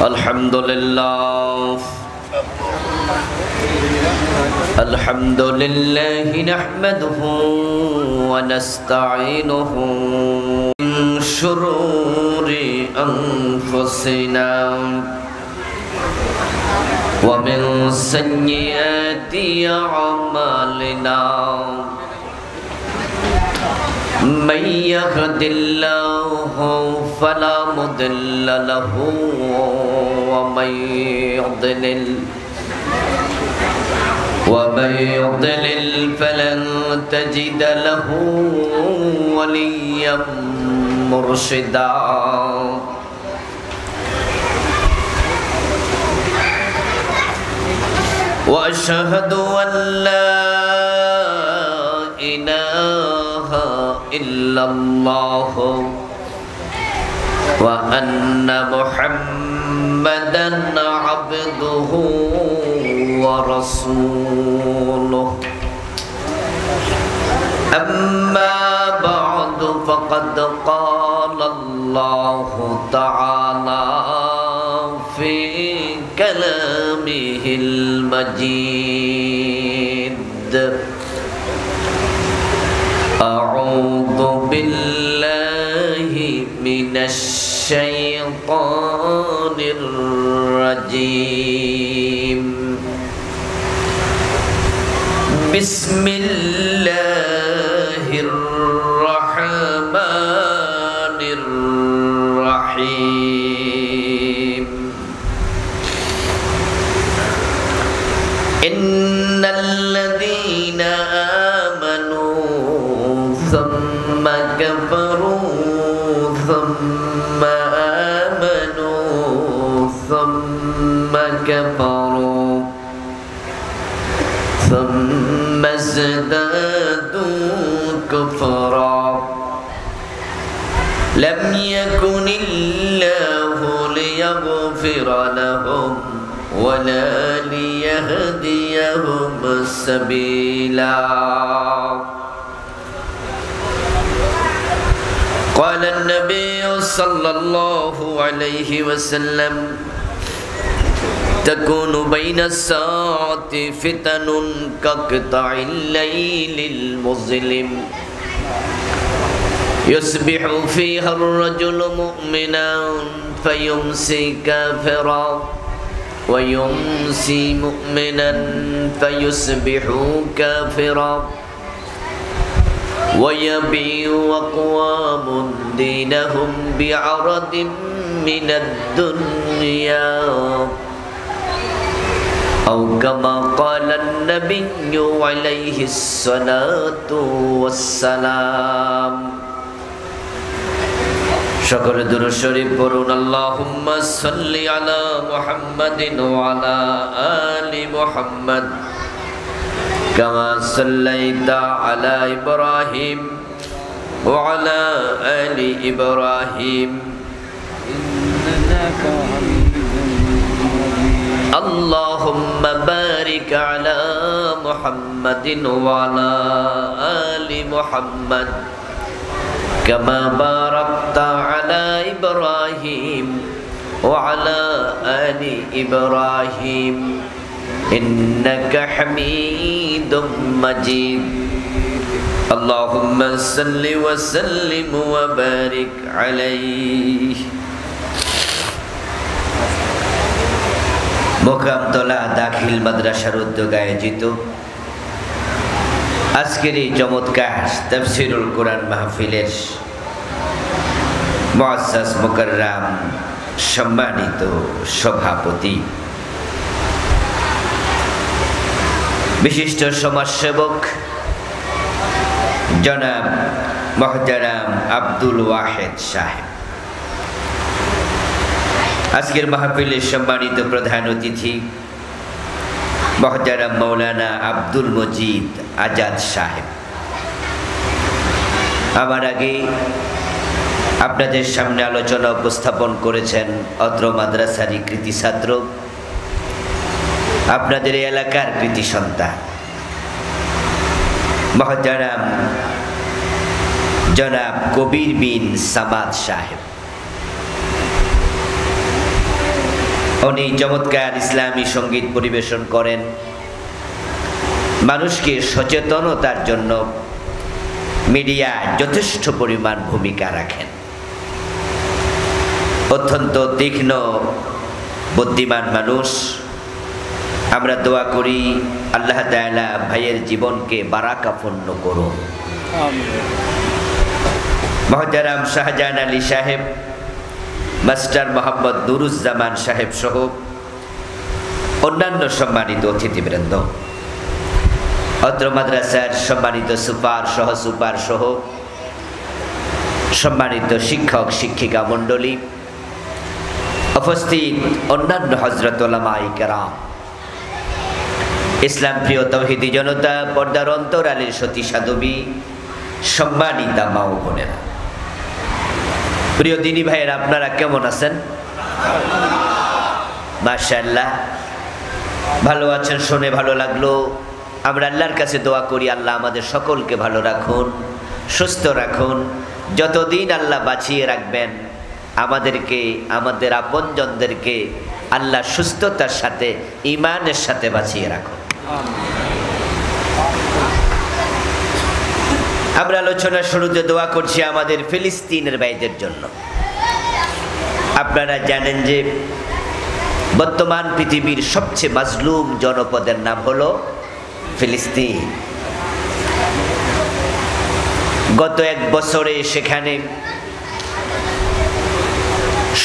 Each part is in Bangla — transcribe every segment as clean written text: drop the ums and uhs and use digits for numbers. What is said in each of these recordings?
الحمد لله نحمده ونستعينه من شرور أنفسنا ومن سيئات أعمالنا من يهد الله فلا مضل له ومن يضلل فلن تجد له وليا مرشدا وأشهد أن لا إله إلا الله وأن محمدا عبده ورسوله أما بعد فقد قال الله تعالى في كلامه المجيد أعوذ بالله من الشيطان الرجيم بسم الله الرحمن الرحيم إن الذين آمنوا ثم كفروا ثم آمنوا ثم كفروا ثم ازدادوا كفرا لم يكن الله ليغفر لهم ولا ليهديهم سبيلا قال النبي صلى الله عليه وسلم تكون بين الساعة فتن كقطع الليل المظلم يصبح فيها الرجل مؤمنا فيمسي كافرا ويمسي مؤمنا فيصبح كافرا ويبيع أقوام دينهم بعرض من الدنيا أو كما قال النبي عليه الصلاة والسلام شكر درود شريف পড়ুন اللهم صل على محمد وعلى آل محمد كما صليت على إبراهيم وعلى آل إبراهيم إنك حميد مجيد اللهم بارك على محمد وعلى آل محمد كما باركت على إبراهيم وعلى آل إبراهيم إنك حميد مجيد اللهم صل وسلم وبارك عليه মোকামতলা দাখিল মাদ্রাসার উদ্যোগে আয়োজিত আজকের এই চমৎকার তাফসীরুল কোরআন মাহফিলের মুআজ্জাজ মুকাররম সম্মানিত সভাপতি বিশিষ্ট সমাজসেবক জনাব মুহতারাম আব্দুল ওয়াহেদ সাহেব, আজকের মাহফিলের সম্মানিত প্রধান অতিথি মুহতারাম মাওলানা আব্দুল মজিদ আজাদ সাহেব, আমার আগে আপনাদের সামনে আলোচনা উপস্থাপন করেছেন অত্র মাদ্রাসারই কৃতি ছাত্র, আপনাদের এলাকার কৃতি সন্তান মুহতারাম জনাব কবির বিন সামাদ সাহেব। উনি চমৎকার ইসলামী সঙ্গীত পরিবেশন করেন। মানুষকে সচেতনতার জন্য মিডিয়া যথেষ্ট পরিমাণ ভূমিকা রাখেন। অত্যন্ত তীক্ষ্ণ বুদ্ধিমান মানুষ। আমরা দোয়া করি আল্লাহ তাআলা ভাইয়ের জীবনকে বারাকাপূর্ণ করুন। মহতারাম শাহজাহান আলী সাহেব, মাস্টার মোহাম্মদ নুরুজ্জামান সাহেব সহ অন্যান্য সম্মানিত অতিথিবৃন্দ, অত্র মাদ্রাসার সম্মানিত সুপার সহ সুপার সহ সম্মানিত শিক্ষক শিক্ষিকা মণ্ডলী, উপস্থিত অন্যান্য হযরত উলামায়ে কেরাম, ইসলাম প্রিয় তৌহিদি জনতা, পর্দার অন্তরালের সতী সাধবী, সম্মানিতা মা ও বোনেরা, প্রিয় দিনী ভাইয়েরা, আপনারা কেমন আছেন? মাশাআল্লাহ, ভালো আছেন শুনে ভালো লাগলো। আমরা আল্লাহর কাছে দোয়া করি আল্লাহ আমাদের সকলকে ভালো রাখুন, সুস্থ রাখুন। যতদিন আল্লাহ বাঁচিয়ে রাখবেন আমাদেরকে, আমাদের আপনজনদেরকে আল্লাহ সুস্থতার সাথে ঈমানের সাথে বাঁচিয়ে রাখুন। আমরা আলোচনা শুরুতে দোয়া করছি আমাদের ফিলিস্তিনের ভাইদের জন্য। আপনারা জানেন যে বর্তমান পৃথিবীর সবচেয়ে মাজলুম জনপদের নাম হলো ফিলিস্তিন। গত এক বছরে সেখানে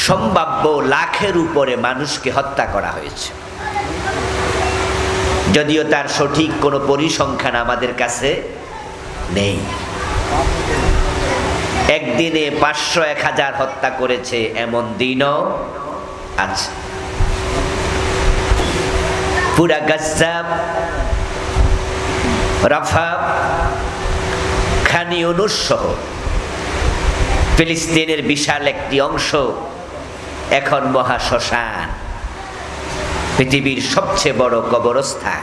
সম্ভাব্য লাখের উপরে মানুষকে হত্যা করা হয়েছে। যদিও তার সঠিক কোনো পরিসংখ্যান আমাদের কাছে নেই। একদিনে 500-1000 হত্যা করেছে এমন দিনও আছে। পুরা গাজা, রাফা, খান ইউনুস সহ ফিলিস্তিনের বিশাল একটি অংশ এখন মহা শ্মশান, পৃথিবীর সবচেয়ে বড় কবরস্থান।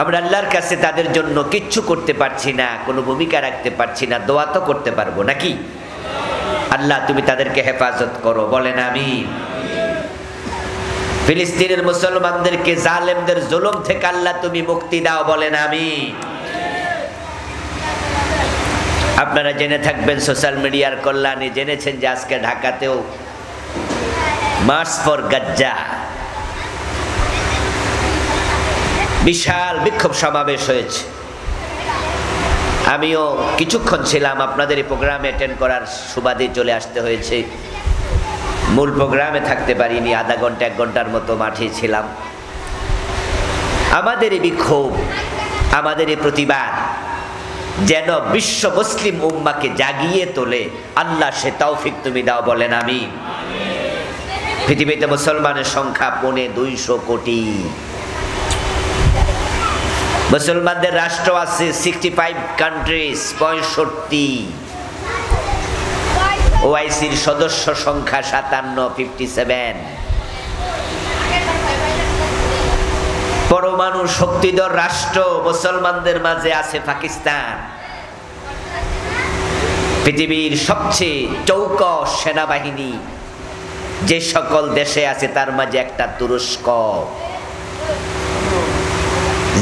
আমরা আল্লাহর কাছে তাদের জন্য কিচ্ছু করতে পারছি না, কোনো ভূমিকা রাখতে পারছি না, দোয়া তো করতে পারবো নাকি? আল্লাহ তুমি তাদেরকে হেফাজত করো, বলেন আমিন। ফিলিস্তিনের মুসলমানদেরকে জালেমদের জুলুম থেকে আল্লাহ তুমি মুক্তি দাও, বলেন আমিন। আপনারা জেনে থাকবেন, সোশ্যাল মিডিয়ার কল্যাণে জেনেছেন যে আজকে ঢাকাতেও মার্চ ফর গাজ্জা বিশাল বিক্ষোভ সমাবেশ হয়েছে। আমিও কিছুক্ষণ ছিলাম, আপনাদের এই প্রোগ্রামে অ্যাটেন্ড করার সুবাদে চলে আসতে হয়েছে। মূল প্রোগ্রামে থাকতে পারিনি, আধা ঘন্টা 1 ঘন্টার মতো মাঠে ছিলাম। আমাদের এই বিক্ষোভ, আমাদের এই প্রতিবাদ যেন বিশ্ব মুসলিম উম্মাকে জাগিয়ে তোলে, আল্লাহ সে তৌফিক তুমি দাও, বলেন আমিন। পৃথিবীতে মুসলমানের সংখ্যা 250 কোটি। মুসলমানদের রাষ্ট্র আছে 65 কান্ট্রিজ, 65। ওআইসির সদস্য সংখ্যা 57। পরমাণু শক্তিধর রাষ্ট্র মুসলমানদের মাঝে আছে পাকিস্তান। পৃথিবীর সবচেয়ে চৌকস সেনাবাহিনী যে সকল দেশে আছে তার মাঝে একটা তুরস্ক।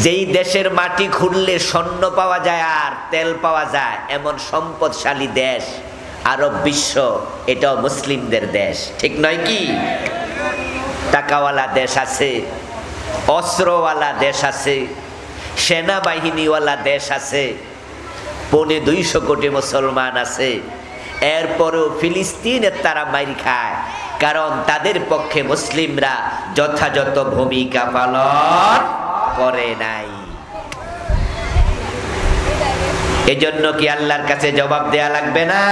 যেই দেশের মাটি খুঁড়লে স্বর্ণ পাওয়া যায় আর তেল পাওয়া যায় এমন সম্পদশালী দেশ আরব বিশ্ব, এটাও মুসলিমদের দেশ, ঠিক নয় কি? টাকাওয়ালা দেশ আছে, অস্ত্রওয়ালা দেশ আছে, সেনাবাহিনীওয়ালা দেশ আছে, 250 কোটি মুসলমান আছে। এরপরেও ফিলিস্তিনের তারা মাইর খায়, কারণ তাদের পক্ষে মুসলিমরা যথাযথ ভূমিকা পালন করে নাই। এজন্য কি আল্লাহর কাছে জবাব দেয়া লাগবে না?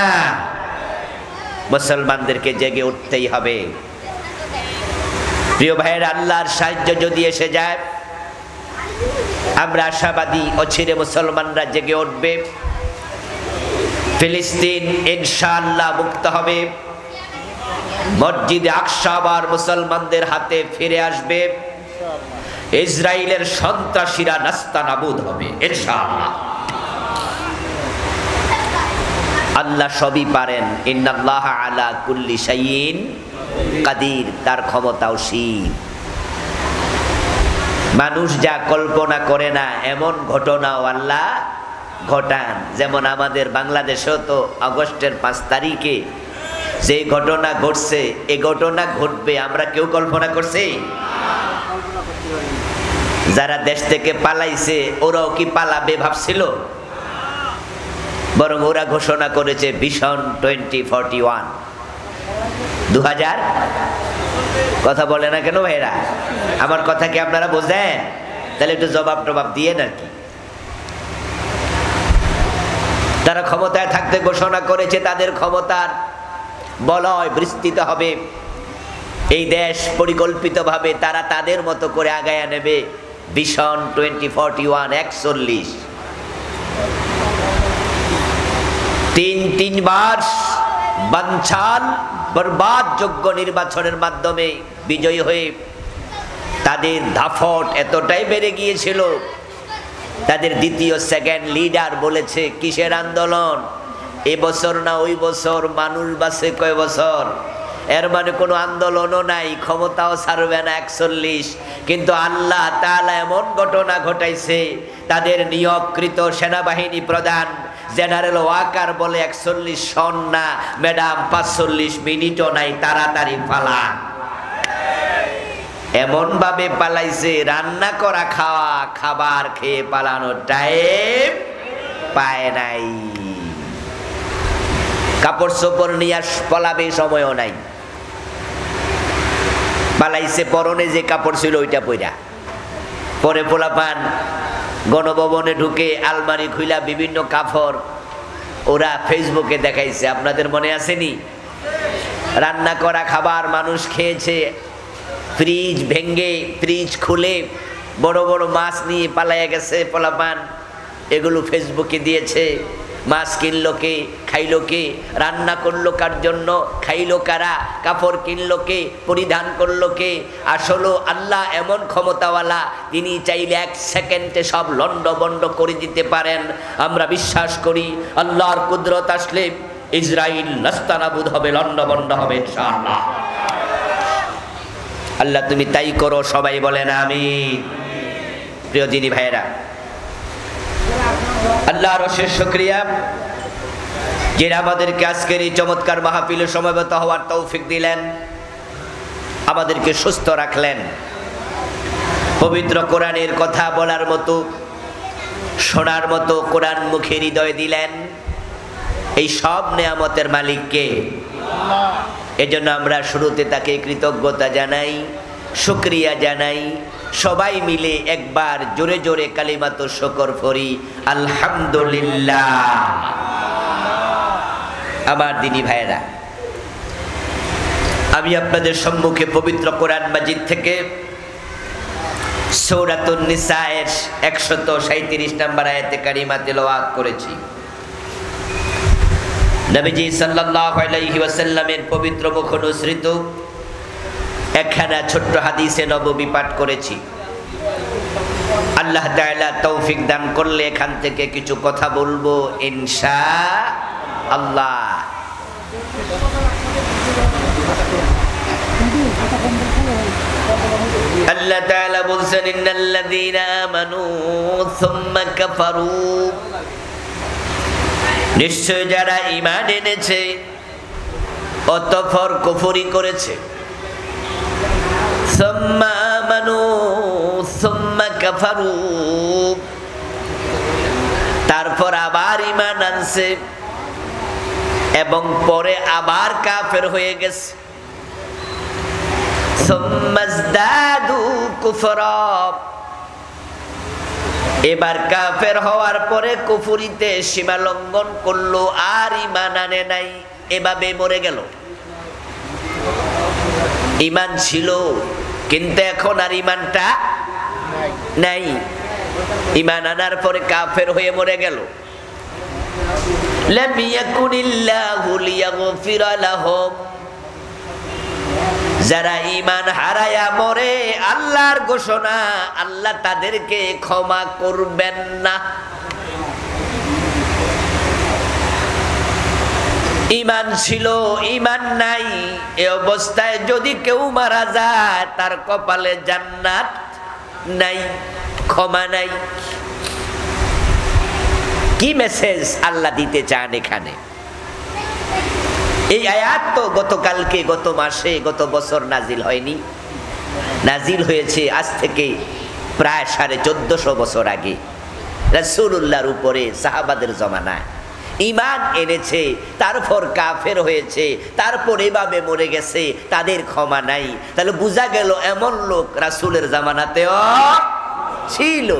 মুসলমানদেরকে জেগে উঠতেই হবে। প্রিয় ভাইয়ের, আল্লাহর সাহায্য যদি এসে যায় আমরা আশাবাদী অচিরে মুসলমানরা জেগে উঠবে। ফিলিস্তিন ইনশাআল্লাহ মুক্ত হবে। মসজিদে আকসা আবার মুসলমানদের হাতে ফিরে আসবে। ইসরায়েলের সন্ত্রাসীরা নাস্তানাবুদ হবে ইনশাআল্লাহ। আল্লাহ সবই পারেন। ইন্নাল্লাহ আলা কুল্লি শাইইন কাদির, তার ক্ষমতা অসীম। মানুষ যা কল্পনা করে না এমন ঘটনাও আল্লাহ ঘটান। যেমন আমাদের বাংলাদেশেও তো আগস্টের 5 তারিখে যে ঘটনা ঘটছে, এ ঘটনা ঘটবে আমরা কেউ কল্পনা করছি? যারা দেশ থেকে পালাইছে ওরাও কি পালাবে ভাবছিল? বরং ওরা ঘোষণা করেছে ভিশন 2041, 2000। কথা বলে না কেন ভাইরা? আমার কথা কি আপনারা বোঝেন? তাহলে একটু জবাব টবাব দিয়ে নাকি। তারা ক্ষমতায় থাকতে ঘোষণা করেছে তাদের ক্ষমতার বলয় বিস্তৃত হবে এই দেশ, পরিকল্পিতভাবে তারা তাদের মতো করে আগায়া নেবে। ভিশন 2041, 41 তিনবার বানচাল বরবাদযোগ্য নির্বাচনের মাধ্যমে বিজয়ী হয়ে তাদের দাপট এতটাই বেড়ে গিয়েছিল, তাদের দ্বিতীয় সেকেন্ড লিডার বলেছে কিসের আন্দোলন, এবছর না ওই বছর, মানুষ বাঁচে কয় বছর, এর মানে কোনো আন্দোলনও নাই, ক্ষমতাও ছাড়বে না 41। কিন্তু আল্লাহ তাআলা এমন ঘটনা ঘটাইছে, তাদের নিয়োগকৃত সেনাবাহিনী প্রধান জেনারেল ওয়াকার বলে 41 সন না ম্যাডাম, 45 মিনিটও নাই, তাড়াতাড়ি পালা। এমন ভাবে পালাইছে, রান্না করা খাওয়া খাবার খেয়ে পালানোর টাইম পায় নাই। কাপড় চোপড় নিয়ে পলাবে সময়ও নাই, পালাইছে পরনে যে কাপড় ছিল ওইটা পইরা। পরে পোলাপান গণভবনে ঢুকে আলমারি খুইলা বিভিন্ন কাপড় ওরা ফেসবুকে দেখাইছে, আপনাদের মনে আসেনি? রান্না করা খাবার মানুষ খেয়েছে, ফ্রিজ ভেঙ্গে ফ্রিজ খুলে বড় বড় মাছ নিয়ে পালাইয়া গেছে পোলাপান, এগুলো ফেসবুকে দিয়েছে। মাছ কিনলো কে, খাইলো কে, রান্না করলো কার জন্য, খাইলো কারা, কাপড় কিনলো কে, পরিধান করলো কে? আসলে আল্লাহ এমন ক্ষমতাওয়ালা, তিনি চাইলে 1 সেকেন্ডে সব লন্ডভন্ড করে দিতে পারেন। আমরা বিশ্বাস করি আল্লাহর কুদরত আসলে ইসরাইল নাস্তানাবুদ হবে, লন্ডভন্ড হবে ইনশাআল্লাহ। আল্লাহ তুমি তাই করো, সবাই বলেন আমিন। প্রিয় দিনী ভাইয়েরা, আল্লাহর অশেষ শুকরিয়া যিনি আমাদেরকে আজকের এই চমৎকার মাহফিলে সমবেত হওয়ার তৌফিক দিলেন, আমাদেরকে সুস্থ রাখলেন, পবিত্র কোরআনের কথা বলার মতো, শোনার মতো কোরআন মুখে হৃদয় দিলেন। এই সব নেয়ামতের মালিককে, এজন্য আমরা শুরুতে তাকে কৃতজ্ঞতা জানাই, শুকরিয়া জানাই। সবাই মিলে একবার জোরে জোরে কালিমাতু শুকর পড়ি, আলহামদুলিল্লাহ। আমার দিনী ভাইরা, আমি আপনাদের সম্মুখে পবিত্র কোরআন মাজিদ থেকে সূরাতুন নিসা-এর 137 নম্বর আয়াতে কারিমা তেলাওয়াত করেছি। নবীজি সাল্লাল্লাহু আলাইহি ওয়াসাল্লামের পবিত্র মুখ অনুসৃত একখানা ছোট্ট হাদিসে নববী পাঠ করেছি। আল্লাহ তাআলা তৌফিক দান করলে এখান থেকে কিছু কথা বলবো ইনশাআল্লাহ। আল্লাহ তাআলা বলছেন, ইন্নাল্লাযীনা আমানু সুম্মা কাফারু, নিশ্চয় যারা ঈমান এনেছে অতঃপর কুফরি করেছে। সুম্মা আমানু সুম্মা কাফারু, তারপর আবার ঈমান আনছে এবং পরে আবার কাফের হয়ে গেছে। সুম্মা ইজদাদু কুফরা, এবার কাফের হওয়ার পরে কুফরিতে সীমা লঙ্ঘন করলো, আর ঈমান আনে নাই, এভাবে মরে গেল। ঈমান ছিল কিন্তু এখন আর ঈমানটা নাই, ঈমান আনার পরে কাফের হয়ে মরে গেল। লাম ইয়াকুনিল্লাহু লিয়াগফিরা লাহুম, যারা ঈমান হারায়া মরে আল্লাহর ঘোষণা, আল্লাহ তাদেরকে ক্ষমা করবেন না। ঈমান ছিল, ঈমান নাই, এই অবস্থায় যদি কেউ মারা যায় তার কপালে জান্নাত নাই, ক্ষমা নাই। কি মেসেজ আল্লাহ দিতে চান এখানে? এই আয়াত তো গতকালকে, গত মাসে, গত বছর নাজিল হয়নি, নাজিল হয়েছে আজ থেকে প্রায় 1450 বছর আগে রাসূলুল্লাহর উপরে, সাহাবাদের জমানায়। ঈমান এনেছে, তারপর কাফের হয়েছে, তারপর এভাবে মরে গেছে, তাদের ক্ষমা নাই। তাহলে বোঝা গেল এমন লোক রাসূলের জামানাতেও ছিল।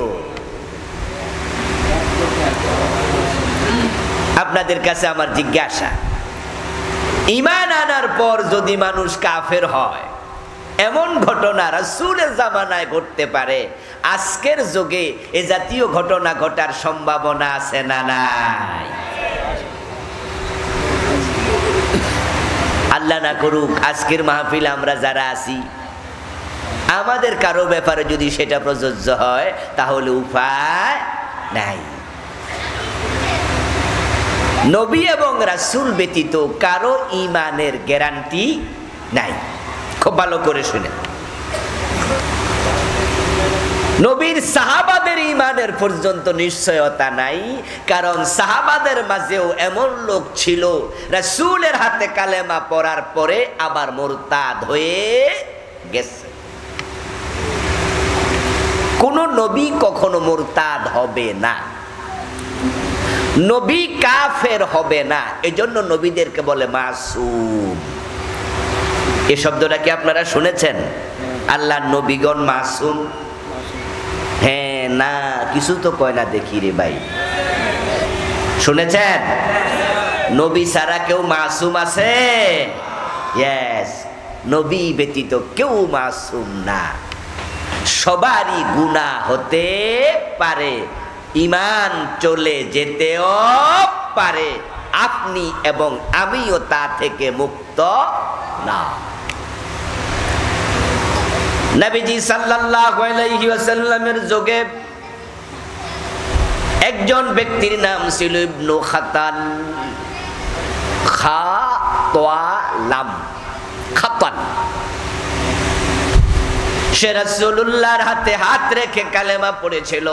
আপনাদের কাছে আমার জিজ্ঞাসা, ঈমান আনার পর যদি মানুষ কাফের হয়, এমন ঘটনা রাসূলের জামানায় ঘটতে পারে, আজকের যুগে এ জাতীয় ঘটনা ঘটার সম্ভাবনা আছে না নাই? আল্লাহ না করুক আজকের মাহফিল আমরা যারা আছি, আমাদের কারো ব্যাপারে যদি সেটা প্রযোজ্য হয় তাহলে উপায় নাই। নবী এবং রাসূল ব্যতীত কারো ঈমানের গ্যারান্টি নাই। খুব ভালো করে শুনেন, নবীর সাহাবাদের ঈমানের পর্যন্ত নিশ্চয়তা নাই, কারণ সাহাবাদের মাঝেও এমন লোক ছিল রাসূলের হাতে কালেমা পড়ার পরে আবার মুরতাদ হয়ে গেছে। কোন নবী কখনো মুরতাদ হবে না, নবী কাফের হবে না, এজন্য নবীদেরকে বলে মাসুম। এই শব্দটা কি আপনারা শুনেছেন? আল্লাহর নবীগণ মাসুম? হ্যাঁ না, কিছু তো কয় না দেখি রে ভাই, শুনেছেন? নবী ছাড়া কেউ মাসুম আছে? ইয়েস, নবী ব্যতীত কেউ মাসুম না। সবারই গুনাহ হতে পারে, ঈমান চলে যেতেও পারে, আপনি এবং আমিও তা থেকে মুক্ত না। নবীজি সাল্লাল্লাহু আলাইহি ওয়াসাল্লামের যুগে একজন ব্যক্তির নাম ছিল ইবনু খাতাল, খা তোয়া লাম, খাতাল। সে রাসূলুল্লাহর হাতে হাত রেখে কালেমা পড়েছিল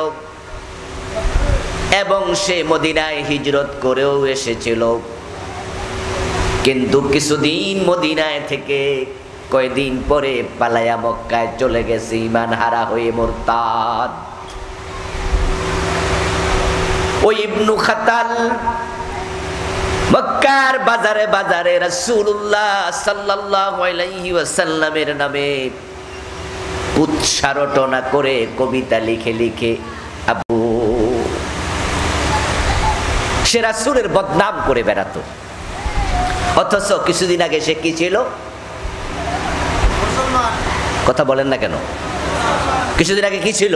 এবং সে মদিনায় হিজরত করেও এসেছিল, কিন্তু কিছুদিন মদিনায় থেকে কয়েকদিন পরে পালায়া মক্কায় চলে গেছে, ঈমান হারা হয়ে মুরতাদ। ওই ইবনু খাতাল মক্কার বাজারে বাজারে রাসূলুল্লাহ সাল্লাল্লাহু আলাইহি ওয়াসাল্লামের নামে উৎসারটনা করে কবিতা লিখে লিখে সে রাসূলের বদনাম করে বেড়াতো। অথচ কিছুদিন আগে সে কি ছিল? কথা বলেন না কেন? কিছুদিন আগে কি ছিল?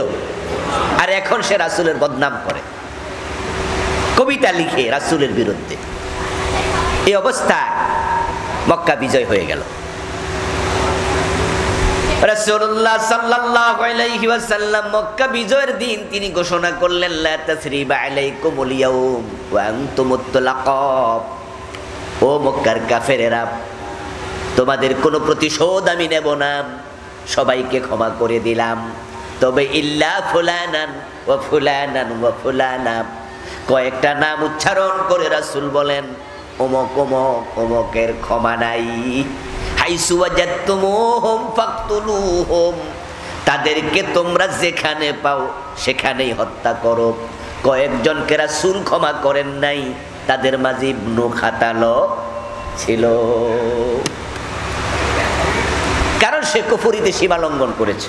আর এখন সে রাসূলের বদনাম করে, কবিতা লিখে রাসূলের বিরুদ্ধে। এই অবস্থায় মক্কা বিজয় হয়ে গেল। রাসূলুল্লাহ সাল্লাল্লাহু আলাইহি ওয়াসাল্লাম মক্কা বিজয়ের দিন তিনি ঘোষণা করলেন, লা তাসরিবা আলাইকুমুল ইয়াউম ওয়া আনতুমুত তুলাকা। ও মক্কার কাফেরেরা, তোমাদের কোনো প্রতিশোধ আমি নেব না, সবাইকে ক্ষমা করে দিলাম, তবে ইল্লা ফুলানান ওয়া ফুলানান ওয়া ফুলানা। কয়েকটা নাম উচ্চারণ করে রাসূল বলেন, অমুক অমুক অমুকের ক্ষমা নাই। হাইসু ওয়াজাদতুমুহুম ফাকতুলুহুম, তাদেরকে তোমরা যেখানে পাও সেখানেই হত্যা করো। কয়েকজনকে রাসূল ক্ষমা করেন নাই, তাদের মাঝে ইবনু খাতালও ছিল, কারণ সে কুফরিতে সীমা লঙ্ঘন করেছে।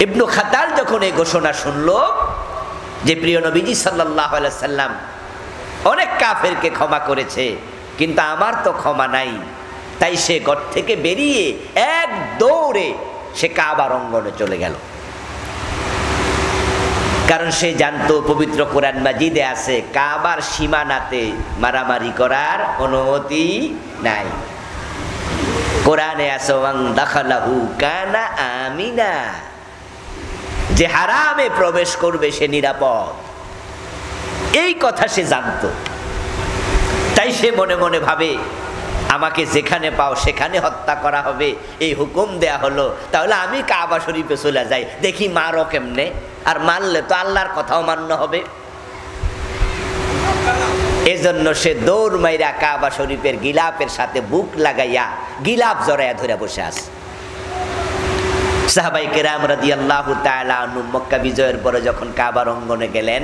ইবনু খাতাল যখন এই ঘোষণা শুনল যে প্রিয় নবীজি সাল্লাল্লাহু আলাইহি সাল্লাম অনেক কাফেরকে ক্ষমা করেছে, কিন্তু আমার তো ক্ষমা নাই, তাই সে ঘর থেকে বেরিয়ে এক দৌড়ে সে কাবার অঙ্গনে চলে গেল। কারণ সে জানতো পবিত্র কোরআন মাজিদে আছে কাবার সীমানাতে মারামারি করার অনুমতি নাই। কোরআনে আছে ওয়াং দাখালাহু কানা আমিনা, যে হারামে প্রবেশ করবে সে নিরাপদ। এই কথা সে জানতো। তাই সে মনে মনে ভাবে আমাকে যেখানে পাও সেখানে হত্যা করা হবে, এই হুকুম দেয়া হলো, তাহলে আমি কাবা শরীফে চলে যাই, দেখি মারো কেমনে, আর মারলে তো আল্লাহর কথাও মান্য হবে। এজন্য সে দৌড় মাইরা কাবা শরীফের গিলাফের সাথে বুক লাগাইয়া গিলাফ জড়াইয়া ধরে বসে আছে। সাহাবাই কেরাম রাদিয়াল্লাহু তাআলা আনহু মক্কা বিজয়ের পরে যখন কাবার অঙ্গনে গেলেন,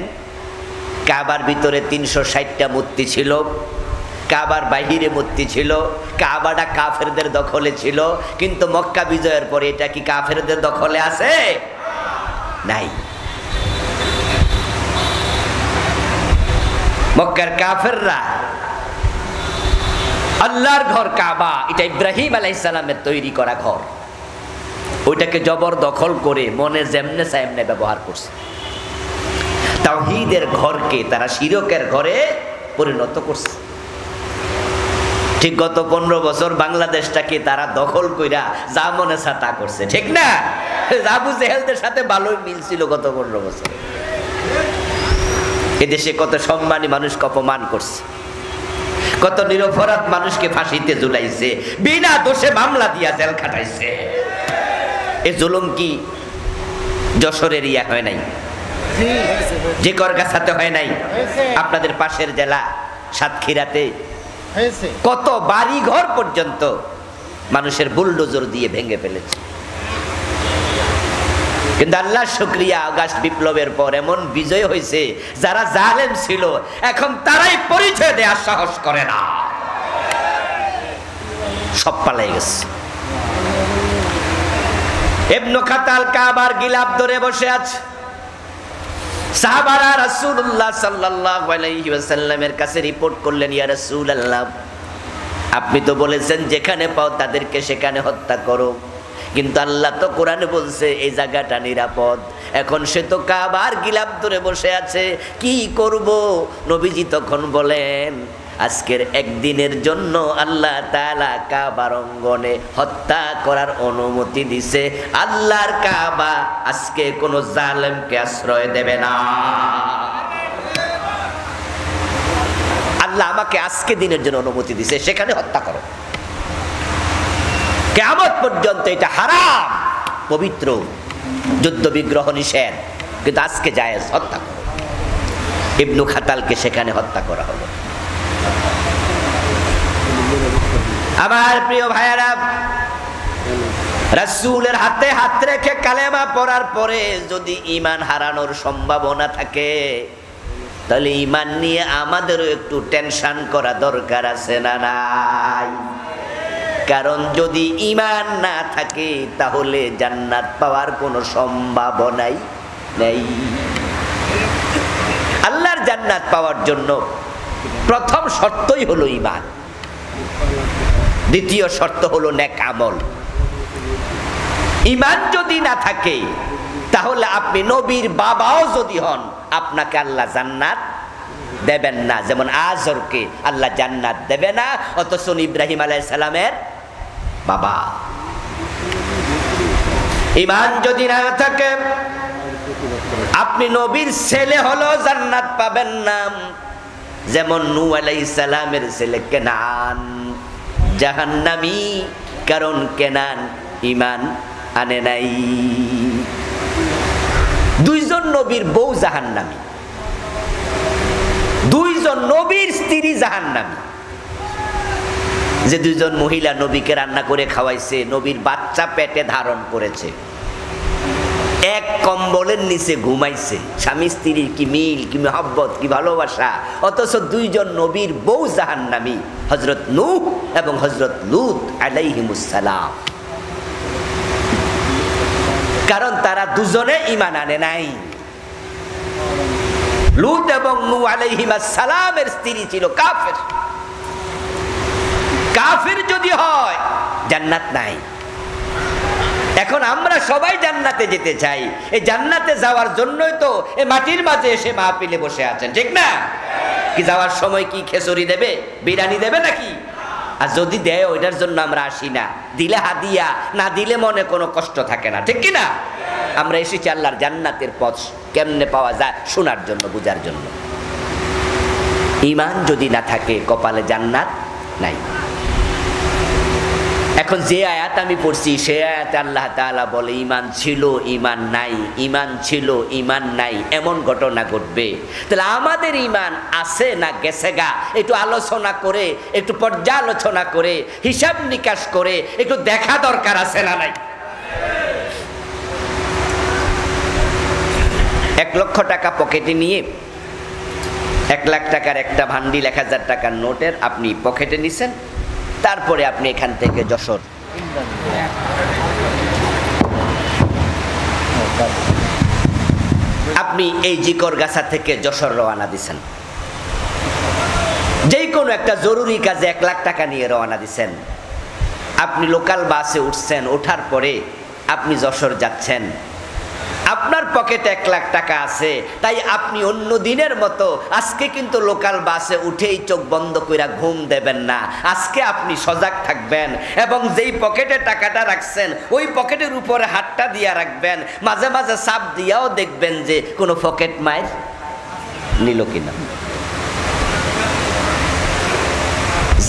কাবার ভিতরে 360টা মূর্তি ছিল, কাবার বাহিরে মূর্তি ছিল, কাবাটা কাফেরদের দখলে ছিল, কিন্তু মক্কা বিজয়ের পরে এটা কি কাফেরদের দখলে আছে? নাই। মক্কার কাফেররা আল্লাহর ঘর কাবা, এটা ইব্রাহিম আলাইহিস সালামের তৈরি করা ঘর, ওইটাকে জবর দখল করে মনে যেমনে চায় এমনে ব্যবহার করছে। তাওহীদের ঘরকে তারা শিরকের ঘরে পরিণত করছে। ঠিক গত 15 বছর বাংলাদেশটাকে তারা দখল কইরা যা মনে চা তা করছে, ঠিক না? আবু জেহেলদের সাথে ভালোই মিল ছিল গত 15 বছর। এদেশে কত সম্মানী মানুষকে অপমান করছে, কত নিরপরাধ মানুষকে ফাঁসিতে ঝুলাইছে, বিনা দোষে মামলা দিয়া জেল খাটাইছে। এ জুলুম কি যশোরের ইয়া হয় নাই? যে করগাছাতে হয় নাই? আপনাদের পাশের জেলা সাতক্ষীরাতে কত বাড়ি ঘর পর্যন্ত মানুষের বুলডোজার দিয়ে ভেঙে ফেলেছে। কিন্তু আল্লাহর শুকরিয়া, আগস্ট বিপ্লবের পর এমন বিজয় হয়েছে, যারা জালেম ছিল এখন তারাই পরিচয় দেওয়ার সাহস করে না, সব পালাই গেছে। ইবনে খাতাল কাবার গিলাফ ধরে বসে আছে। সাহাবারা রাসূলুল্লাহ সাল্লাল্লাহু আলাইহি ওয়াসাল্লামের কাছে রিপোর্ট করলেন, ইয়া রাসূলুল্লাহ, আপনি তো বলেছেন যেখানে পাও তাদেরকে সেখানে হত্যা করো, কিন্তু আল্লাহ তো কোরআনে বলছে এই জায়গাটা নিরাপদ। এখন সে তো কাবার গিলাফ ধরে বসে আছে, কি করব? নবীজি তখন বলেন, আজকের একদিনের জন্য আল্লাহ তাআলা কাবার অঙ্গনে হত্যা করার অনুমতি দিছে। আল্লাহর কাবা আজকে কোনো জালেমকে আশ্রয় দেবে না। আল্লাহ আমাকে আজকে দিনের জন্য অনুমতি দিছে, সেখানে হত্যা করো। কিয়ামত পর্যন্ত এটা হারাম, পবিত্র, যুদ্ধ বিগ্রহ নিষেধ, কিন্তু আজকে জায়েজ, হত্যা করো। ইবনে খাতালকে সেখানে হত্যা করা হলো। আমার প্রিয় ভাইয়েরা, রাসূলের হাতে হাত রেখে কালেমা পড়ার পরে যদি ঈমান হারানোর সম্ভাবনা থাকে, তাহলে ঈমান নিয়ে আমাদেরও একটু টেনশন করা দরকার আছে না নাই? কারণ যদি ঈমান না থাকে তাহলে জান্নাত পাওয়ার কোনো সম্ভাবনাই নেই। আল্লাহর জান্নাত পাওয়ার জন্য প্রথম শর্তই হলো ঈমান, দ্বিতীয় শর্ত হলো নেক আমল। ঈমান যদি না থাকে তাহলে আপনি নবীর বাবাও যদি হন, আপনাকে আল্লাহ জান্নাত দেবেন না। যেমন আজরকে আল্লাহ জান্নাত দেবে না, অথচ ইব্রাহিম আলাইহিস সালামের বাবা। ঈমান যদি না থাকে আপনি নবীর ছেলে হলো জান্নাত পাবেন না। যেমন নূহ আলাইহিস সালামের ছেলে কেনান জাহান্নামী, কারণ কেনান ঈমান আনে নাই। দুইজন নবীর বউ জাহান্নামী, দুইজন নবীর স্ত্রী জাহান্নামী। যে দুইজন মহিলা নবীকে রান্না করে খাওয়াইছে, নবীর বাচ্চা পেটে ধারণ করেছে, এক কম্বলের নিচে ঘুমাইছে, স্বামী স্ত্রীর কি মিল, কি মহব্বত, কি ভালোবাসা, অথচ দুইজন নবীর বউ জাহান্নামী, হযরত নূহ এবং হযরত লূত আলাইহিমুস সালাম। কারণ তারা দুজনে ঈমান আনে নাই। লূত এবং নূহ আলাইহিমাস সালামের স্ত্রী ছিল কাফের। কাফের যদি হয় জান্নাত নাই। এখন আমরা সবাই জান্নাতে যেতে চাই, এই জান্নাতে যাওয়ার জন্যই তো এই মাটির মাঝে এসে মাহফিলে বসে আছেন, ঠিক না? কি যাওয়ার সময় কি খেচুড়ি দেবে, বিরিয়ানি দেবে নাকি? আর যদি দেয় ওইটার জন্য আমরা আসি না, দিলে হাদিয়া, না দিলে মনে কোনো কষ্ট থাকে না, ঠিক কি না? আমরা এসেছি আল্লাহর জান্নাতের পথ কেমনে পাওয়া যায় শোনার জন্য, বুঝার জন্য। ঈমান যদি না থাকে কপালে জান্নাত নাই। এখন যে আয়াত আমি পড়ছি সে আয়াতে আল্লাহ তাআলা বলে ঈমান ছিল ঈমান নাই, ঈমান ছিল ঈমান নাই, এমন ঘটনা ঘটবে। তাহলে আমাদের ঈমান আছে না গেছে গা, একটু আলোচনা করে, একটু পর্যালোচনা করে, হিসাব নিকাশ করে একটু দেখা দরকার আছে না নাই? 1 লক্ষ টাকা পকেটে নিয়ে 1 লাখ টাকার একটা ভান্ডিল 1000 টাকার নোটের আপনি পকেটে নিছেন, তারপরে আপনি এখান থেকে যশোর আপনি এই জিকরগাছা থেকে যশোর রওনা দিছেন, যেই কোনো একটা জরুরি কাজে 1 লাখ টাকা নিয়ে রওনা দিছেন। আপনি লোকাল বাসে উঠছেন, ওঠার পরে আপনি যশোর যাচ্ছেন, আপনার পকেটে 1 লাখ টাকা আছে, তাই আপনি অন্য দিনের মতো আজকে কিন্তু লোকাল বাসে উঠেই চোখ বন্ধ কইরা ঘুম দেবেন না। আজকে আপনি সজাগ থাকবেন এবং যেই পকেটে টাকাটা রাখছেন ওই পকেটের উপরে হাতটা দিয়া রাখবেন, মাঝে মাঝে চাপ দিয়াও দেখবেন যে কোনো পকেট মার নিল কিনা।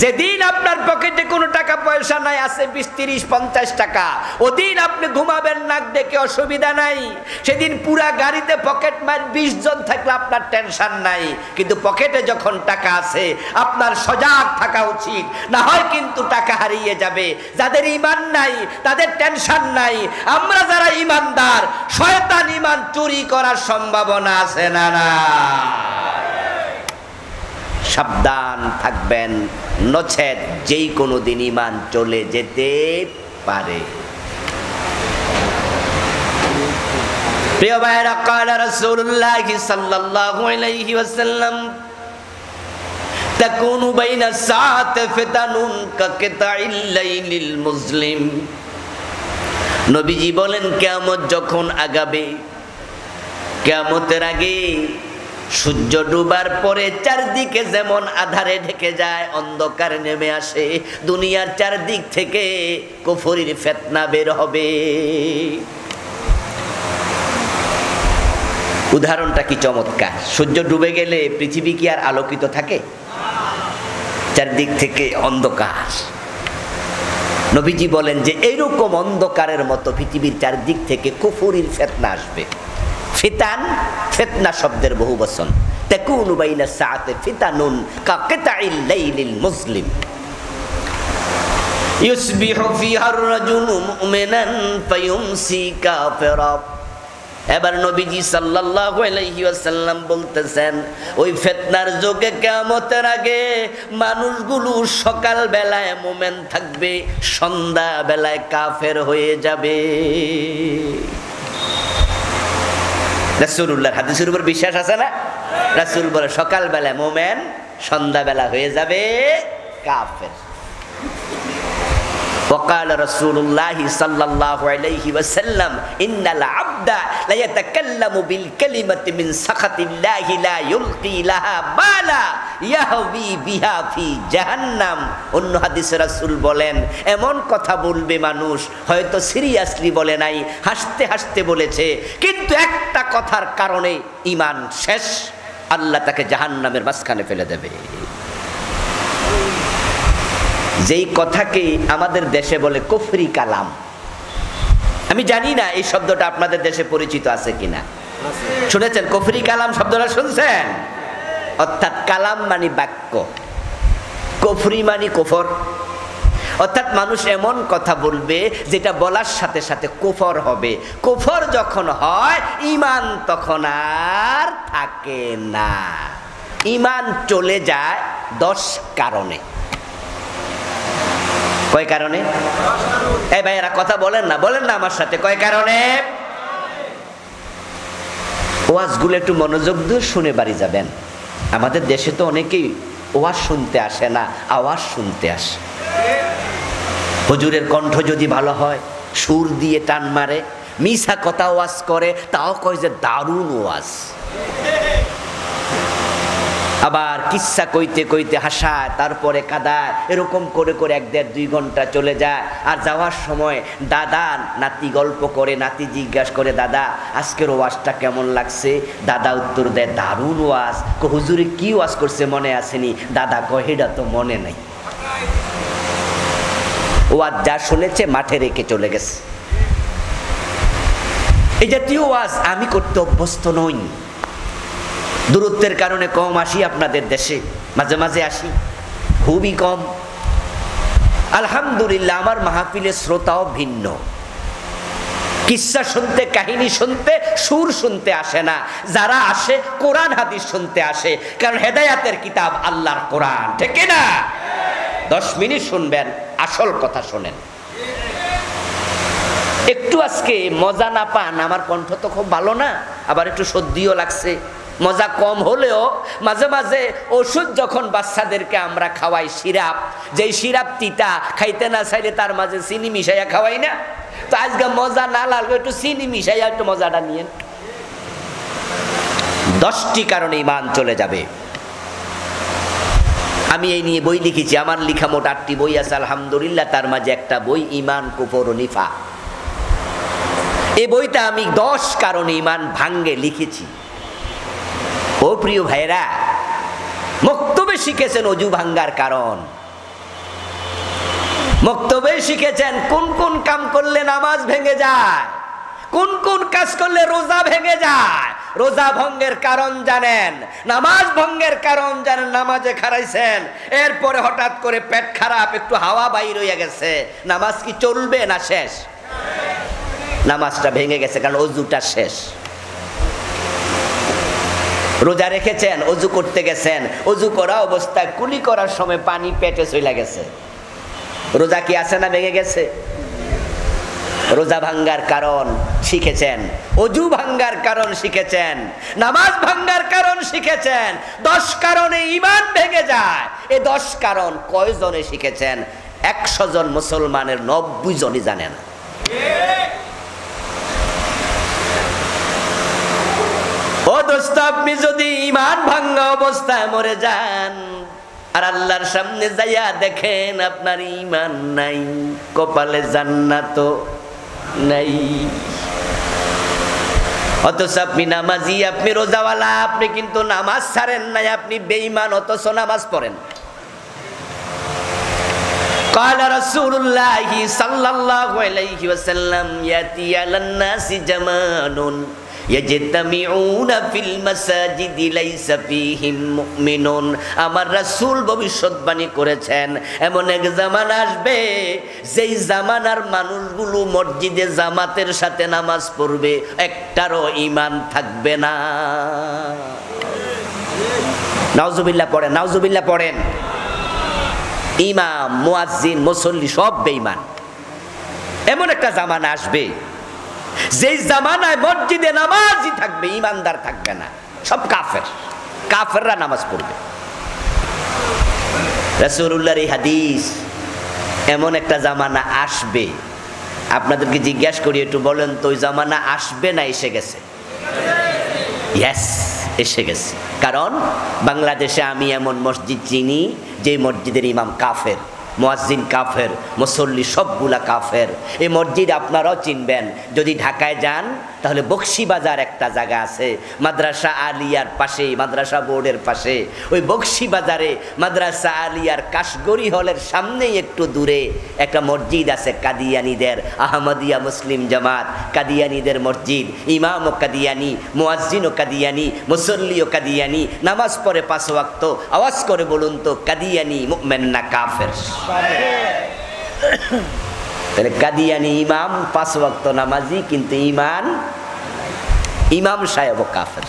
যেদিন আপনার পকেটে কোনো টাকা পয়সা নাই, আছে 20, 30, 50 টাকা, ওদিন আপনি ঘুমাবেন নাক ডেকে, অসুবিধা নাই। সেদিন পুরা গাড়িতে পকেট মার 20 জন থাকলে আপনার টেনশন নাই, কিন্তু পকেটে যখন টাকা আছে আপনার সজাগ থাকা উচিত, না হয় কিন্তু টাকা হারিয়ে যাবে। যাদের ঈমান নাই তাদের টেনশন নাই, আমরা যারা ঈমানদার শয়তান ঈমান চুরি করার সম্ভাবনা আছে না না? সাবধান থাকবেন, নচেত যেই কোনো দিন ঈমান চলে যেতে পারে। প্রিয় ভাইরা, قال رسول الله صلى الله عليه وسلم تكون بين الساعة فتن كقطع الليل المظلم। নবীজি বলেন কিয়ামত যখন আগাবে, কিয়ামতের আগে সূর্য ডুবার পরে চারদিকে যেমন আধারে ঢেকে যায়, অন্ধকার নেমে আসে, দুনিয়ার চারদিক থেকে কুফরির ফিতনা বের হবে। উদাহরণটা কি চমৎকার! সূর্য ডুবে গেলে পৃথিবী কি আর আলোকিত থাকে? চারদিক থেকে অন্ধকার। নবীজি বলেন যে এইরকম অন্ধকারের মতো পৃথিবীর চারদিক থেকে কুফরির ফিতনা আসবে। ফিতান, ফিতনা শব্দের বহুবচন। তাকুনু বাইনা সাআতি ফিতানুন কাকিতাইল লাইলিল মুসলিম ইউসবিহু ফিহা আর-রাজুলু মুমিনান ফায়ুমসি কাফিরা। এবার নবীজি সাল্লাল্লাহু আলাইহি ওয়াসাল্লাম বলতেছেন, ওই ফিতনার যুগে কিয়ামতের আগে মানুষগুলো সকাল বেলায় মুমিন থাকবে, সন্ধ্যা বেলায় কাফের হয়ে যাবে। রাসূলুল্লাহর হাদিসের উপর বিশ্বাস আছে না? রাসূল বলে সকালবেলা মুমিন, সন্ধ্যাবেলা হয়ে যাবে কাফের। وقال رسول الله صلى الله عليه وسلم إن العبد لا يتكلم بالكلمة من سخط الله لا يلقي لها بالا يهوي بها في جهنم। অন্য হাদিসে রাসূল বলেন, এমন কথা বলবে মানুষ, হয়তো সিরিয়াসলি বলে নাই, হাসতে হাসতে বলেছে, কিন্তু একটা কথার কারণে ঈমান শেষ, আল্লাহ তাকে জাহান্নামের মাঝখানে ফেলে দেবে। যেই কথাকে আমাদের দেশে বলে কুফরি কালাম। আমি জানি না এই শব্দটা আপনাদের দেশে পরিচিত আছে কিনা। শুনেছেন কুফরি কালাম শব্দটা? শুনছেন? অর্থাৎ কালাম মানে বাক্য, কুফরি মানে কুফর। অর্থাৎ মানুষ এমন কথা বলবে যেটা বলার সাথে সাথে কুফর হবে। কুফর যখন হয় ঈমান তখন আর থাকে না। ঈমান চলে যায় 10 কারণে। কয় কারণে? এই ভাইয়েরা কথা বলেন না, বলেন না আমার সাথে, কয় কারণে? ওয়াজগুলো একটু মনোযোগ দিয়ে শুনে বাড়ি যাবেন। আমাদের দেশে তো অনেকেই ওয়াজ শুনতে আসে না, আওয়াজ শুনতে আসে। হুজুরের কণ্ঠ যদি ভালো হয়, সুর দিয়ে টান মারে, মিছা কথা ওয়াজ করে, তাও কয় যে দারুণ ওয়াজ। আবার কিচ্ছা কইতে কইতে হাসায়, তারপরে কাঁদায়, এরকম করে করে 1-1.5-2 ঘন্টা চলে যায়। আর যাওয়ার সময় দাদা নাতি গল্প করে, নাতি জিজ্ঞাসা করে, দাদা আজকের ওয়াজটা কেমন লাগছে? দাদা উত্তর দেয়, দারুণ ওয়াজ। হুজুরে কি ওয়াজ করছে মনে আসেনি? দাদা কয়, এটা তো মনে নাই। ওয়াজ যা শুনেছে মাঠে রেখে চলে গেছে। এই জাতীয় ওয়াজ আমি করতে অভ্যস্ত নই। দূরত্বের কারণে কম আসি আপনাদের দেশে, মাঝে মাঝে আসি, খুবই কম। আলহামদুলিল্লাহ আমার মাহফিলের শ্রোতাও ভিন্ন। কিসসা শুনতে, কাহিনী শুনতে, সুর শুনতে আসে না। যারা আসে কোরআন হাদিস শুনতে আসে, কারণ হেদায়াতের কিতাব আল্লাহর কোরআন, ঠিক না? 10 মিনিট শুনবেন, আসল কথা শোনেন। একটু আজকে মজা না পান, আমার কণ্ঠ তো খুব ভালো না, আবার একটু সর্দিও লাগছে। মজা কম হলেও মাঝে মাঝে ওষুধ যখন বাচ্চাদেরকে আমরা খাওয়াই, সিরাপ, যেই সিরাপ তিতা, খাইতে না চাইলে তার মাঝে চিনি মিশাইয়া খাওয়াই না, তো আজকে মজা না লাগবে, একটু চিনি মিশাইয়া একটু মজাটা নিয়েন। 10টি কারণে ঈমান চলে যাবে। আমি এই নিয়ে বই লিখেছি, আমার লেখা মোট 8টি বই আছে আলহামদুলিল্লাহ। তার মাঝে একটা বই ঈমান, কুফর ও নিফাক। এই বইটা আমি 10 কারণে ঈমান ভাঙ্গে লিখেছি। ও প্রিয় ভাইরা, মক্তবে শিখেছেন ওযু ভাঙ্গার কারণ, মক্তবে শিখেছেন কোন কোন কাম করলে নামাজ ভেঙে যায়, কোন কোন কাজ করলে রোজা ভেঙে যায়। রোজা ভঙ্গের কারণ জানেন, নামাজ ভঙ্গের কারণ জানেন, নামাজে খারাইছেন, এরপরে হঠাৎ করে পেট খারাপ, একটু হাওয়া বাইর হয়ে গেছে, নামাজ কি চলবে না শেষ? নামাজটা ভেঙে গেছে, কারণ ওযুটা শেষ। রোজা রেখেছেন, ওযু করতে গেছেন, ওযু করা অবস্থায় কুলি করার সময় পানি পেটে চলে গেছে, রোজা কি আছে না ভেঙে গেছে? রোজা ভাঙ্গার কারণ শিখেছেন, ওযু ভাঙ্গার কারণ শিখেছেন, নামাজ ভাঙ্গার কারণ শিখেছেন। 10 কারণে ঈমান ভেঙে যায়। এই 10 কারণ কয়জনে শিখেছেন? 100 জন মুসলমানের 90 জনই জানে না। ও দোস্ত, আপনি যদি ঈমান ভাঙ্গা অবস্থায় মরে যান আর আল্লাহর সামনে যাইয়া দেখেন আপনার ঈমান নাই, কপালে জান্নাত নাই, অথচ আপনি নামাজি, আপনি রোজাওয়ালা, আপনি কিন্তু নামাজ ছাড়েন নাই, আপনি বেঈমান, অথচ নামাজ পড়েন। قال رسول الله صلى الله عليه وسلم يأتي على الناس زمان يجتمعون في المساجد ليس فيهم مؤمنون। আমার রাসূল ভবিষ্যৎবাণী করেছেন, এমন এক জামানা আসবে যেই জামানার মানুষগুলো মসজিদে জামাতের সাথে নামাজ পড়বে, একটারও ঈমান থাকবে না। নাউজুবিল্লাহ পড়েন, নাউজুবিল্লাহ পড়েন। ইমাম, মুয়াজ্জিন, মুসল্লি সব বেঈমান। এমন একটা জামানা আসবে যেই জামানায় মসজিদে নামাজই থাকবে, ঈমানদার থাকবে না, সব কাফের। কাফেররা নামাজ পড়বে। রাসূলুল্লাহর এই হাদিস, এমন একটা জামানা আসবে। আপনাদেরকে জিজ্ঞাসা করি, একটু বলেন তো, ওই জামানা আসবে না এসে গেছে? ইয়েস, এসে গেছে। কারণ বাংলাদেশে আমি এমন মসজিদ চিনি যে মসজিদের ইমাম কাফের, মুয়াজ্জিন কাফের, মুসল্লি সবগুলা কাফের। এই মসজিদ আপনারাও চিনবেন, যদি ঢাকায় যান তাহলে বকশীবাজার একটা জায়গা আছে, মাদ্রাসা আলিয়ার পাশে, মাদ্রাসা বোর্ডের পাশে। ওই বকশীবাজারে মাদ্রাসা আলিয়ার কাশগড়ি হলের সামনেই একটু দূরে একটা মসজিদ আছে কাদিয়ানীদের, আহমদিয়া মুসলিম জামাত কাদিয়ানীদের মসজিদ। ইমামও কাদিয়ানী, মুয়াজ্জিনও কাদিয়ানী, মুসল্লিও কাদিয়ানী, নামাজ পড়ে 5 ওয়াক্ত। আওয়াজ করে বলুন তো, কাদিয়ানী মুমিন না কাফের? তাহলে কাদিয়ানী ইমাম 5 ওয়াক্ত নামাজি, কিন্তু ইমাম সাহেব কাফের।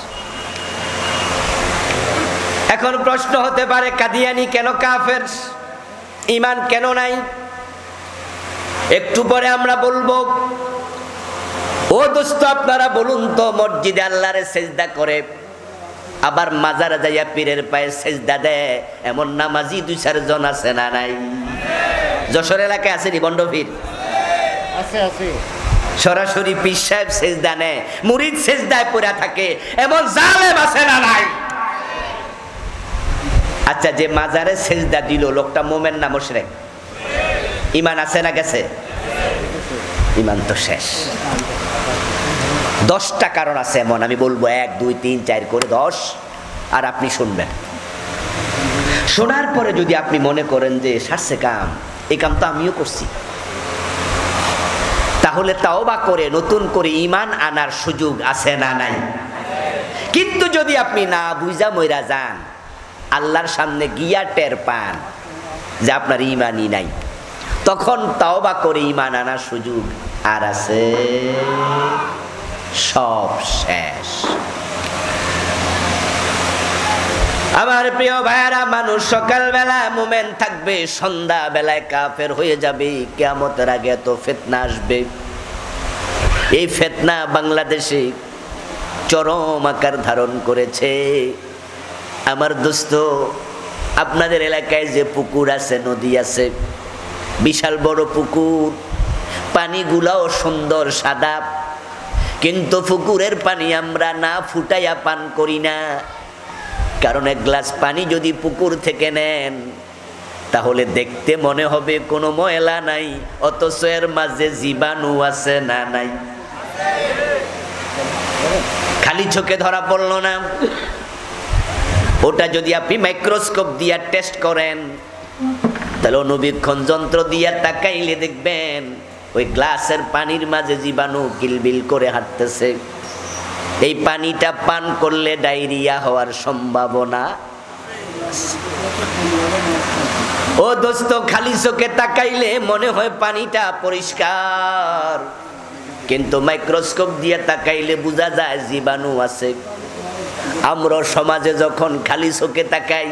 এখন প্রশ্ন হতে পারে, কাদিয়ানী কেন কাফের, ইমান কেন নাই? একটু পরে আমরা বলবো। ও দোস্ত, আপনারা বলুন তো, মসজিদে আল্লাহরে সেজদা করে, আবার মাজারে যাইয়া পীরের পায়ে সেজদা দেয়, এমন নামাজি 2-4 জন আছে না নাই? যশোর এলাকায় আছে নি বন্ড পীর? আছে, আছে। সরাসরি পীর সাহেব সেজদা নেয়, মুরিদ সেজদায় পড়ে থাকে, এমন জালেম আছে না নাই? আচ্ছা, যে মাজারে সেজদা দিল লোকটা মোমেন না মুশরিক? ঈমান আছে না গেছে? ঈমান তো শেষ। 10টা কারণ আছে এমন, আমি বলবো 1 2 3 4 করে 10, আর আপনি শুনবেন। শোনার পরে যদি আপনি মনে করেন যে সারছে কাম, এই কাম তো আমিও করছি, তাহলে তাওবা করে নতুন করে ঈমান আনার সুযোগ আছে না নাই? কিন্তু যদি আপনি না বুঝা মইরা যান, আল্লাহর সামনে গিয়া টের পান যে আপনার ঈমানই নাই, তখন তাওবা করে ঈমান আনার সুযোগ আর আছে? সব শেষ। আমার প্রিয় ভাইরা, মানুষ সকালবেলা মুমিন থাকবে, সন্ধ্যা বেলায় কাফের হয়ে যাবে। কিয়ামতের আগে এত ফিতনা আসবে। এই ফিতনা বাংলাদেশে চরম আকার ধারণ করেছে। আমার দোস্ত, আপনাদের এলাকায় যে পুকুর আছে, নদী আছে, বিশাল বড় পুকুর, পানিগুলাও সুন্দর সাদা, কিন্তু পুকুরের পানি আমরা না ফুটাইয়া পান করি না। কারণ 1 গ্লাস পানি যদি পুকুর থেকে নেন, তাহলে দেখতে মনে হবে কোনো ময়লা নাই, অথচ এর মাঝে জীবাণু আছে না নাই? খালি চোখে ধরা পড়লো না? ওটা যদি আপনি মাইক্রোস্কোপ দিয়া টেস্ট করেন, তাহলে অনুবীক্ষণ যন্ত্র দিয়া তাকাইলে দেখবেন ওই গ্লাসের পানির মাঝে জীবাণু কিলবিল করে হাঁটতেছে। এই পানিটা পান করলে ডায়রিয়া হওয়ার সম্ভাবনা। ও দোস্ত, খালি চোখে তাকাইলে মনে হয় পানিটা পরিষ্কার, কিন্তু মাইক্রোস্কোপ দিয়ে তাকাইলে বোঝা যায় জীবাণু আছে। আমরা সমাজে যখন খালি চোখে তাকাই,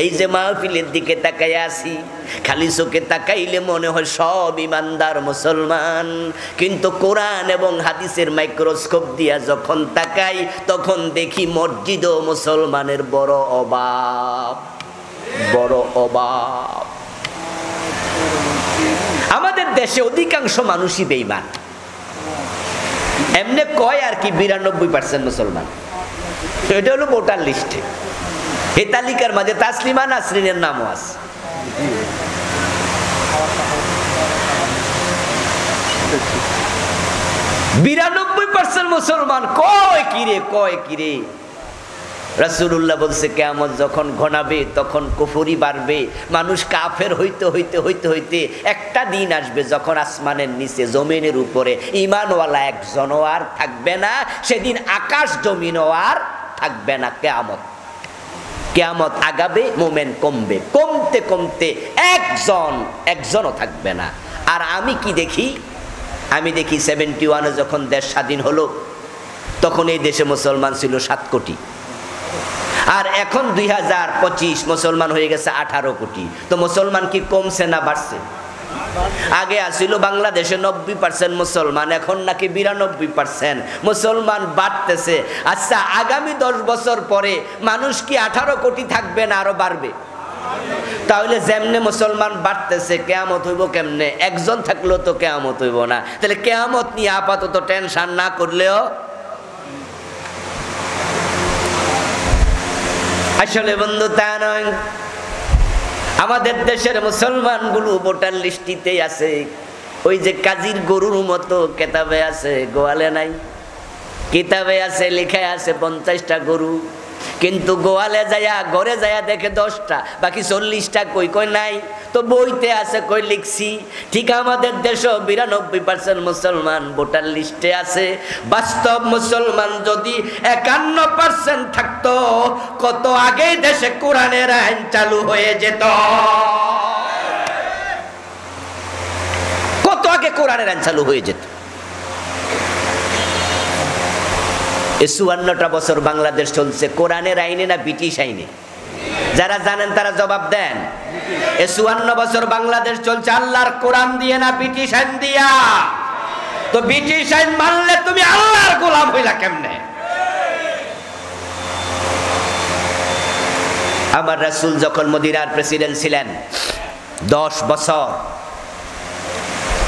এই যে মাহফিলের দিকে তাকাই আসি, খালি চোখে তাকাইলে মনে হয় সব ইমানদার মুসলমান, কিন্তু কোরআন এবং হাদিসের মাইক্রোস্কোপ দিয়া যখন তাকাই, তখন দেখি মসজিদ ও মুসলমানের বড় অভাব, বড় অভাব। আমাদের দেশে অধিকাংশ মানুষই বেঈমান। এমনি কয় আর কি 92% মুসলমান, এটা হলো ভোটার লিস্টে। এই তালিকার মাঝে তাসলিমা নাসরিনের নামও আছে। %92 মুসলমান। কয় কিরে? রাসূলুল্লাহ বলছে, কিয়ামত যখন ঘনাবে তখন কুফরি বাড়বে, মানুষ কাফের হইতে হইতে হইতে হইতে একটা দিন আসবে যখন আসমানের নিচে জমিনের উপরে ঈমানওয়ালা একজনও আর থাকবে না। সেদিন আকাশ জমিনও আর থাকবে না। কিয়ামত আগাবে, মোমেন কমবে, কমতে কমতে একজনও থাকবে না। আর আমি কি দেখি? আমি দেখি 71-এ যখন দেশ স্বাধীন হলো, তখন এই দেশে মুসলমান ছিল 7 কোটি, আর এখন 2025 মুসলমান হয়ে গেছে 18 কোটি। তো মুসলমান কি কমছে না বাড়ছে? আগে আসিল বাংলাদেশে 90% মুসলমান, এখন নাকি 92% মুসলমান বাড়তেছে। আচ্ছা, আগামী 10 বছর পরে মানুষ কি 18 কোটি থাকবে না আরো বাড়বে? তাহলে যেমনে মুসলমান বাড়তেছে, কিয়ামত হইব কেমনে? একজন থাকলেও তো কিয়ামত হইব না। তাহলে কিয়ামত নিয়ে আপাতত টেনশন না করলেও আসলে বন্ধু তা নয়। আমাদের দেশের মুসলমানগুলো ভোটার লিস্টিতে আছে, ওই যে কাজীর গরুর মতো কেতাবে আছে, গোয়ালে নাই। কিতাবে আছে, লেখা আছে 50টা গরু, কিন্তু গোয়ালে যায়া ঘরে যায়া দেখে 10টা, বাকি 40টা কই নাই। তো বইতে আছে কই লিখছি। ঠিক আমাদের দেশও 92% মুসলমান ভোটার লিস্টে আছে। বাস্তব মুসলমান যদি 51% থাকতো, কত আগে দেশে কোরআনের আইন চালু হয়ে যেত, কত আগে কোরআনের আইন চালু হয়ে যেত। 54টা বছর বাংলাদেশ চলছে কোরআনের আইনে না ব্রিটিশ আইনে? যারা জানেন তারা জবাব দেন। 54 বছর বাংলাদেশ চলছে আল্লাহর কোরআন দিয়ে না ব্রিটিশ আইন দিয়া? তো ব্রিটিশ আইন মানলে তুমি আল্লাহর গোলাম হইলা কেমনে? আমার রাসূল যখন মদিনার প্রেসিডেন্ট ছিলেন 10 বছর,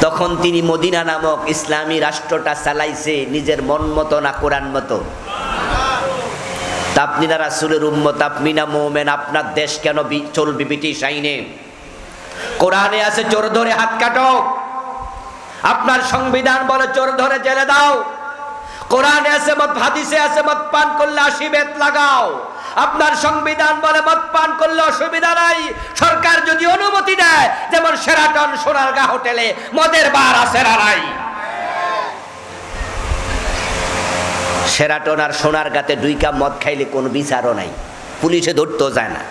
তখন তিনি মদিনা নামক ইসলামী রাষ্ট্রটা চালাইছে নিজের মন মতো না কোরআন মতো? তা আপনি না রাসূলের উম্মত, আপনি না মুমিন, আপনার দেশ কেন চলবে ব্রিটিশ আইনে? কোরআনে আছে চোর ধরে হাত কাটো, আপনার সংবিধান বলে চোর ধরে জেলে দাও। কোরআনে আছে মদ, হাদিসে আছে মদ পান করলে 80 বেত লাগাও। আপনার সংবিধান বলে মদ পান করলে অসুবিধা নাই, সরকার যদি অনুমতি দেয়, যেমন শেরাটন সোনারগাঁ হোটেলে মদের বার আছে না নাই? শেরাটন আর সোনারগাঁতে 2 কাপ মদ খাইলে কোনো বিচারও নাই, পুলিশে ধরতেও যায় না।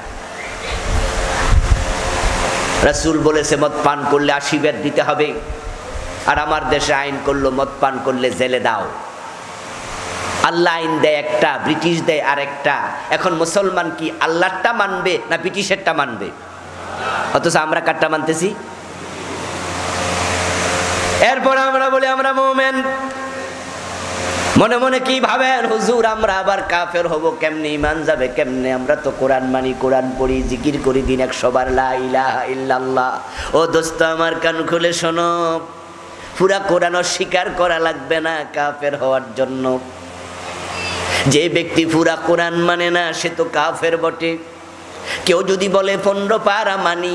রাসূল বলেছে মদ পান করলে 80 বেত দিতে হবে, আর আমার দেশে আইন করলো মদ পান করলে জেলে দাও। আল্লাহ আইন দেয় একটা, ব্রিটিশ দেয় আরেকটা। এখন মুসলমান কি আল্লাহরটা মানবে না ব্রিটিশেরটা মানবে? অথচ আমরা কারটা মানতেছি। এরপর আমরা বলি আমরা মুমিন। মনে মনে কি ভাবেন, হুজুর আমরা আবার কাফের হব কেমনে, ঈমান যাবে কেমনে? আমরা তো কোরআন মানি, কোরআন পড়ি, জিকির করি দিন 100 বার লা ইলাহা ইল্লাল্লাহ। ও দোস্ত আমার কান খুলে শোনো, পুরা কোরআন অস্বীকার করা লাগবে না কাফের হওয়ার জন্য। যে ব্যক্তি পুরা কোরআন মানে না সে তো কাফের বটে। কেউ যদি বলে 15 পারা মানি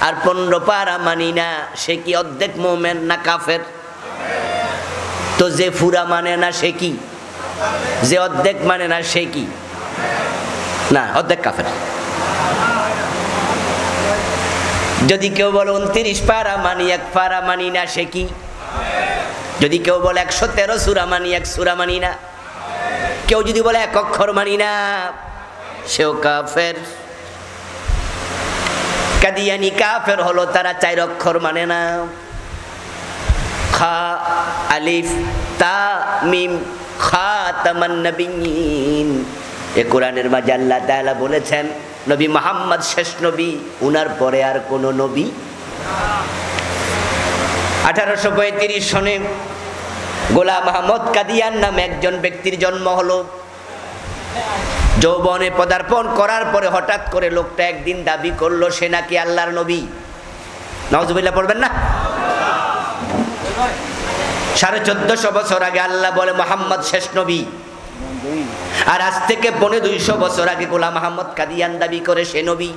আর 15 পারা মানি না, সে কি অর্ধেক মুমিন না কাফের? তো যে পুরা মানে না সে কি? যে অর্ধেক মানে না সে কি? না, অর্ধেক কাফের। যদি কেউ বলে 29 পারা মানি 1 পারা মানি না, সে কি? যদি কেউ বলে 113 সূরা মানি 1 সূরা মানি না, কেউ যদি বলে 1 অক্ষর মানি না, সেও কাফের। কাদিয়ানি কাফের হলো তারা 4 অক্ষর মানে না। খা আলিফ তা মিম খাতামান নবিয়্যিন। এ কোরআনের মাঝে আল্লাহ তাআলা বলেছেন নবী মুহাম্মদ শেষ নবী, উনার পরে আর কোন নবী। 1835 সনে গোলাম আহমদ কাদিয়ান নামে একজন ব্যক্তির জন্ম হলো। যৌবনে পদার্পণ করার পরে হঠাৎ করে লোকটা একদিন দাবি করলো সে নাকি আল্লাহর নবী। নাউজুবিল্লাহ পড়বেন না? 1450 বছর আগে আল্লাহ বলে মুহাম্মদ শেষ নবী, আর আজ থেকে 250 বছর আগে গোলাম আহমদ কাদিয়ান দাবি করে সে নবী।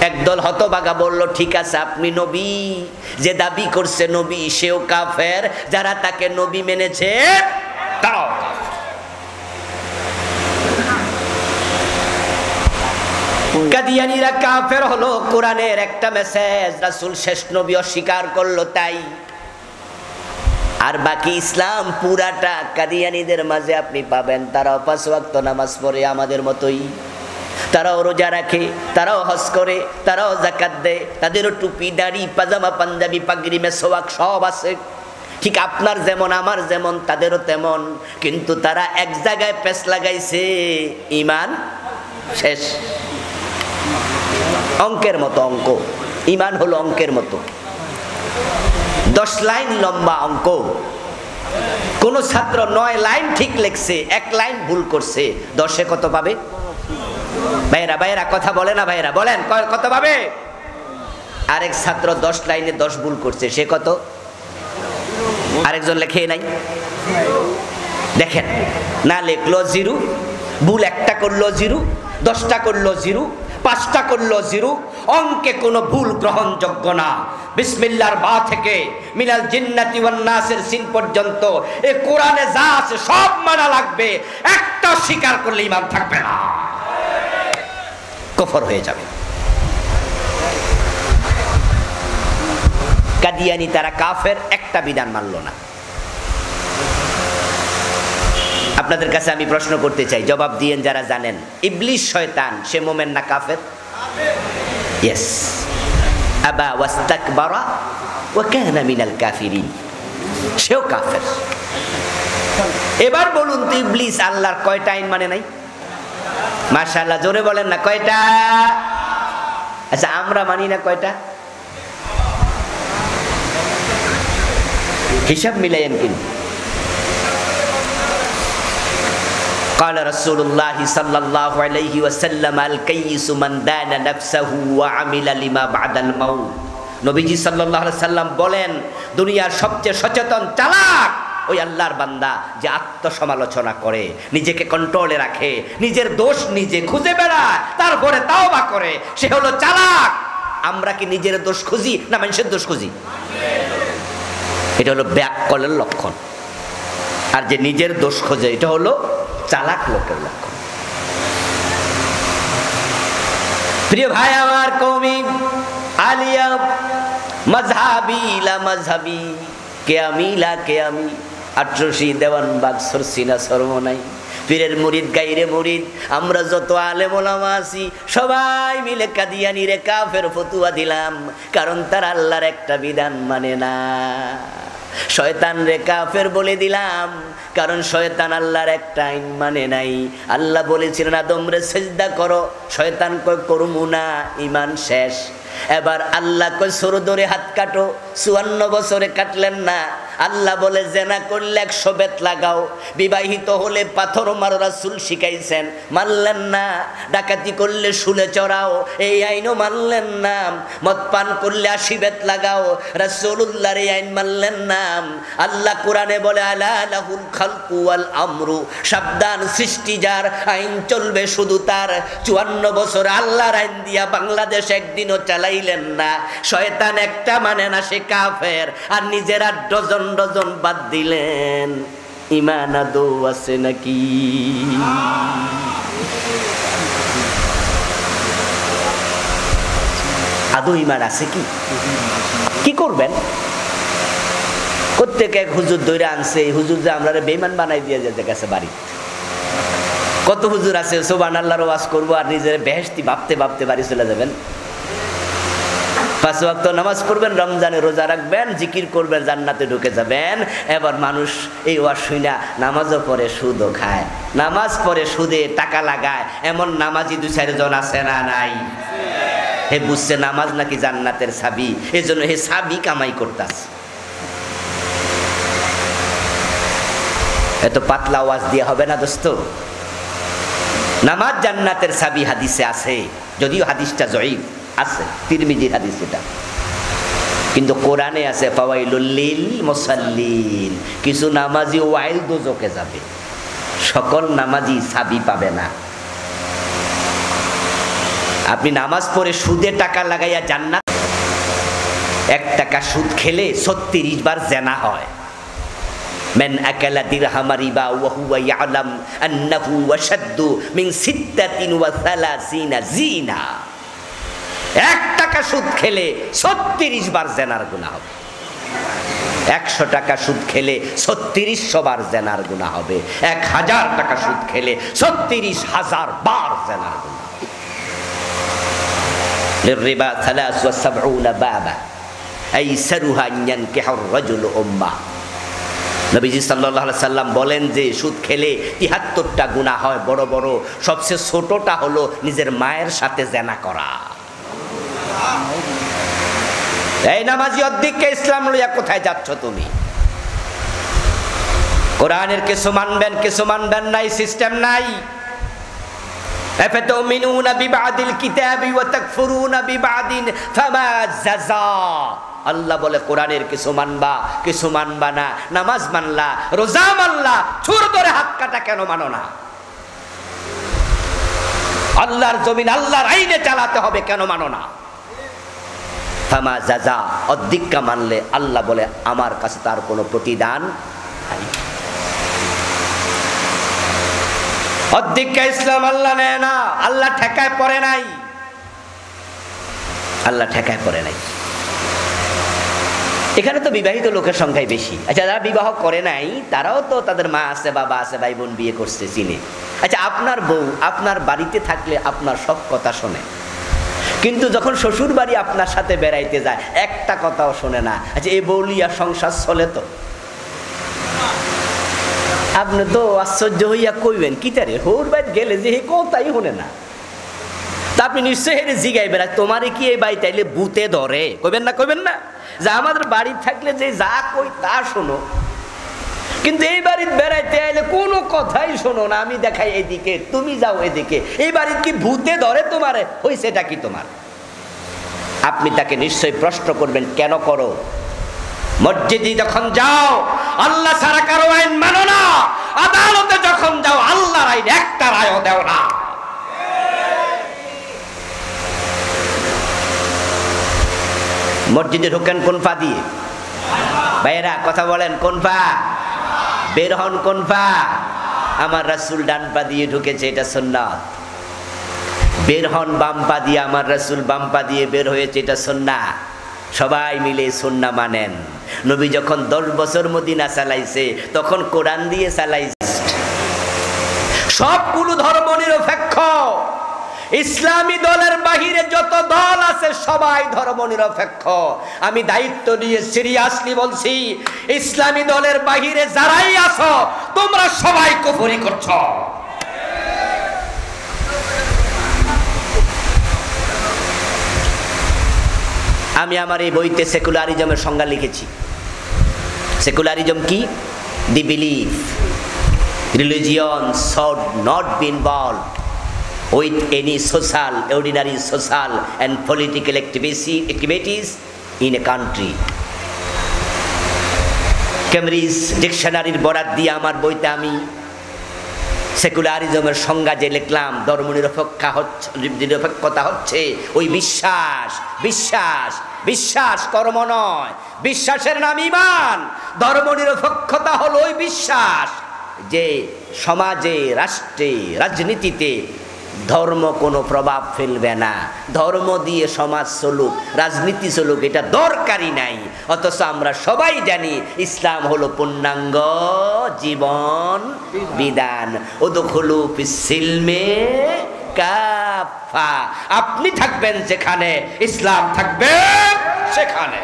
একদল হতভাগা বলল ঠিক আছে আপনি নবী, যে দাবি করছে নবী সেও কাফের, যারা তাকে নবী মেনেছে তারাও কাফের। কাদিয়ানীরা কাফের হলো কোরআনের একটা মেসেজ রাসূল শেষ নবী অস্বীকার করলো তাই। আর বাকি ইসলাম পুরাটা কাদিয়ানীদের মাঝে আপনি পাবেন। তারাও 5 ওয়াক্ত নামাজ পড়ে আমাদের মতোই, তারাও রোজা রাখে, তারাও হজ করে, তারাও যাকাত দেয়, তাদেরও টুপি দাড়ি পাজামা পাঞ্জাবি পাগড়ি মেসওয়াক সব আছে। ঠিক আপনার যেমন আমার যেমন তাদেরও তেমন, কিন্তু তারা এক জায়গায় পেছ লাগাইছে, ঈমান শেষ। অঙ্কের মতো অঙ্ক, ঈমান হলো অঙ্কের মতো 10 লাইন লম্বা অঙ্ক। কোন ছাত্র 9 লাইন ঠিক লিখছে, 1 লাইন ভুল করছে, 10-এ কত পাবে? ভাইরা কথা বলে না, ভাইরা বলেন কত পাবে? আরেক ছাত্র 10 লাইনে 10 ভুল করছে, সে কত? আরেকজন লেখে নাই। দেখেন, না লিখলো 0, ভুল 1টা করলো 0, 10টা করলো 0, 5টা করলো 0। অঙ্কে কোনো ভুল গ্রহণযোগ্য না। বিসমিল্লাহর বা থেকে মিনাল জিন্নাতি ওয়ান নাসের সিন পর্যন্ত এই কোরআনে যা আছে সব মানা লাগবে। একটা স্বীকার করলে ঈমান থাকবে না, কুফর হয়ে যাবে। কাদিয়ানী তারা কাফের, একটা বিধান মানলো না। আপনাদের কাছে আমি প্রশ্ন করতে চাই, জবাব দিয়েন যারা জানেন। ইবলিস শয়তান সে মুমিন না কাফের? ইয়েস। আবা ওয়াস্তাকবারা ওয়া কানা মিনাল কাফিরিন, সেও কাফের। এবার বলুন তো ইবলিস আল্লাহর কয়টা আইন মানে নাই? মাশাআল্লাহ, জোরে বলেন না কয়টা? আচ্ছা আমরা মানি না কয়টা? হিসাব মিলাইয়েন কিন্তু। قال رسول الله صلى الله عليه وسلم الكيس من دان نفسه وعمل لما بعد الموت। নবীজি সাল্লাল্লাহু আলাইহি সাল্লাম বলেন দুনিয়ার সবচেয়ে সচেতন চালাক ওই আল্লাহর বান্দা যে আত্মসমালোচনা করে, নিজেকে কন্ট্রোলে রাখে, নিজের দোষ নিজে খুঁজে বেড়ায়, তারপরে তাওবা করে, সে হলো চালাক। আমরা কি নিজের দোষ খুঁজি না মানুষের দোষ খুঁজি? এটা হলো ব্যাককলের লক্ষণ। আর যে নিজের দোষ খোঁজে এটা হলো চালাক লোকের লক্ষণ। প্রিয় ভাই আমার, কওমি আলিয়া মাযহাবি লা মাযহাবি, কে আমি লা কে আমি, আটরশি দেওয়ান বাগ সরসিনা সর্বনাই, পীরের মুরিদ গাইরে মুরিদ, আমরা যত আলেম ওলামা আছি সবাই মিলে কাদিয়ানিরে কাফের ফতুয়া দিলাম, কারণ তারা আল্লাহর একটা বিধান মানে না। শয়তান রে কাফের বলে দিলাম, কারণ শয়তান আল্লাহর একটা আইন মানে নাই। আল্লাহ বলেছিলেন আদম রে সিজদা করো, শয়তান কয় করমু না, ঈমান শেষ। এবার আল্লাহ কয় সরু ধরে হাত কাটো, 54 বছরে কাটলেন না। আল্লাহ বলে জেনা করলে 100 বেত লাগাও, বিবাহিত হলে পাথর মারো, রাসূল শিখাইছেন, মানলেন না। ডাকাতি করলে শুলে চড়াও, এই আইনও মানলেন না। মদ পান করলে 80 বেত লাগাও, রাসূলুল্লাহর এই আইন মানলেন না। আল্লাহ কোরআনে বলে আলা লাহুল খালকু ওয়াল আমরু, সাবধান, সৃষ্টি যার, আইন চলবে শুধু তার। 54 বছর আল্লাহর আইন দিয়া বাংলাদেশ একদিনও চালাইলেন না। শয়তান একটা মানে না, সে কাফের। আর নিজেরা ডজন ডজন বাদ দিলেন, ঈমান আদৌ আছে নাকি? আদৌ ঈমান আছে কি? কি করবেন? প্রত্যেক এক হুজুর ধরে আনছে, এই হুজুর যে আমরা বেঈমান বানাই দিয়ে যেতে গেছে বাড়ি। কত হুজুর আছে সুবহানাল্লাহর ওয়াজ করবো আর নিজের বেহেশতি ভাবতে ভাবতে বাড়ি চলে যাবেন। 5 ওয়াক্ত নামাজ পড়বেন, রমজানে রোজা রাখবেন, জিকির করবেন, জান্নাতে ঢুকে যাবেন। এবার মানুষ এই ওয়াজ শুনা নামাজও পড়ে সুদও খায়, নামাজ পড়ে সুদে টাকা লাগায়, এমন নামাজি 2-4 জন আছে না নাই? হে বুঝছে নামাজ নাকি জান্নাতের চাবি, এই জন্য হে চাবি কামাই করতাছে। এত পাতলা ওয়াজ দিয়ে হবে না দোস্ত। নামাজ জান্নাতের চাবি হাদিসে আছে, যদিও হাদিসটা জয়ীফ আছে, তিরমিজির হাদিস এটা, কিন্তু কোরআনে আছে ফাওয়াইলুল লিল মুসাল্লিন, কিছু নামাজি ওয়াইল দোজকে যাবে, সকল নামাজি চাবি পাবে না। আপনি নামাজ পড়ে সুদে টাকা লাগাইয়া জান্নাত, 1 টাকা সুদ খেলে 36 বার জেনা হয়। মান আকালা দিরহামা রিবা ওয়া হুয়া ইয়ালাম আন্নাহু ওয়াশাদ্দু মিন 36 জিনা। 1 টাকা সুদ খেলে 36 বার জেনার গুনাহ হবে। 100 টাকা সুদ খেলে 3600 বার জেনার গুনাহ হবে। 1000 টাকা সুদ খেলে 36,000 বার জেনার গুনাহ হবে। লিররিবা 73 বাবা আইসারুহা আন ইয়ানকিহুর রাজুলু উম্মা। নবীজি সাল্লাল্লাহু আলাইহি সাল্লাম বলেন যে সুদ খেলে 73টা গুনাহ হয় বড় বড়, সবচেয়ে ছোটটা হলো নিজের মায়ের সাথে জেনা করা। এই নামাজি অধ্যক্ষে ইসলাম লইয়া কোথায় যাচ্ছ তুমি? কোরআনের কিছু মানবেন, কিছু মানবেন নাই, সিস্টেম নাই। আফাতুমিনুনা বিবাদিল কিতাবি ওয়া তাকফুরুনা বিবাদিন ফামা জাযা। আল্লাহ বলে কোরআনের কিছু মানবা, কিছু মানবা না। নামাজ মানলা, রোজা মানলা, চোর ধরে হাত কাটা কেন মানো না? আল্লাহর জমিন আল্লাহর আইনে চালাতে হবে, কেন মানো না? ফামা জাযা, অধিক্কা মানলে আল্লাহ বলে আমার কাছে তার কোনো প্রতিদান নাই। অধিক্কা ইসলাম আল্লাহ নেয় না, আল্লাহ ঠেকায় পড়ে নাই, আল্লাহ ঠেকায় পড়ে নাই। এখানে তো বিবাহিত লোকের সংখ্যাই বেশি। আচ্ছা, যারা বিবাহ করে নাই তারাও তো তাদের মা আছে, বাবা আছে, ভাই বোন বিয়ে করছে, চিনে। আচ্ছা, আপনার বউ আপনার বাড়িতে থাকলে আপনার সব কথা শোনে, কিন্তু যখন শ্বশুর বাড়ি আপনার সাথে বেড়াইতে যায় একটা কথাও শোনে না। আচ্ছা, এই বউলিয়া সংসার চলে তো? আপনি তো আশ্চর্য হইয়া কইবেন কি তারে হোর বাইত গেলে যে কথাই শোনে না। তা আপনি নিশ্চয়ই হেরে জিগাই বেড়া, তোমারে কি এই বাড়িতে আইলে ভূতে ধরে? কইবেন না? কইবেন না যে আমাদের বাড়ি থাকলে যে যা কই তা শোনো, কিন্তু এই বাড়িতে বেড়াইতে আইলে কোনো কথাই শোনো না। আমি দেখাই এদিকে, তুমি যাও এদিকে। এই বাড়িতে কি ভূতে ধরে তোমারে? হইছেটা কি তোমার? আপনি তাকে নিশ্চয়ই প্রশ্ন করবেন, কেন করো? মসজিদে যখন যাও আল্লাহ ছাড়া কারো আইন মানো না, আদালতে যখন যাও আল্লাহর আইন একটা রায়ও দেও না। মসজিদে ঢোকেন কোন পা দিয়ে? ভাইয়েরা কথা বলেন, কোন পা? বের হন কোন পা? আমার রাসূল ডান পা দিয়ে ঢুকেছে, এটা সুন্নাত। বের হন বাম পা দিয়ে, আমার রাসূল বাম পা দিয়ে বের হয়েছে, এটা সুন্নাহ। সবাই মিলে সুন্নাহ মানেন। নবী যখন 10 বছর মদিনা চালাইছে তখন কোরআন দিয়ে চালাইছে। সবগুলো ধর্ম নিরপেক্ষ। ইসলামী দলের বাহিরে যত দল আছে সবাই ধর্ম নিরপেক্ষ। আমি দায়িত্ব নিয়ে সিরিয়াসলি বলছি, ইসলামী দলের বাহিরে যারাই আছো তোমরা সবাই কুফরি করছো। আমি আমার এই বইতে সেকুলারিজমের সংজ্ঞা লিখেছি। সেকুলারিজম কি? দি belief religion should not be involved with any social, ordinary social and political activities in a country. Cambridge ডিকশনারির বরাত দিয়ে আমার বইতে আমি সেকুলারিজমের সংজ্ঞা যে লিখলাম, নিরপেক্ষতা হচ্ছে ওই বিশ্বাস, বিশ্বাস, বিশ্বাস কর্ম নয়। বিশ্বাসের নাম ঈমান। ধর্ম নিরপেক্ষতা হলো ওই বিশ্বাস যে সমাজে, রাষ্ট্রে, রাজনীতিতে ধর্ম কোনো প্রভাব ফেলবে না। ধর্ম দিয়ে সমাজ চলুক, রাজনীতি চলুক, এটা দরকারই নাই। অথচ আমরা সবাই জানি ইসলাম হলো পূর্ণাঙ্গ জীবন বিধান। উদখুলু ফিস-সিলমে কাফা। আপনি থাকবেন যেখানে, ইসলাম থাকবে সেখানে।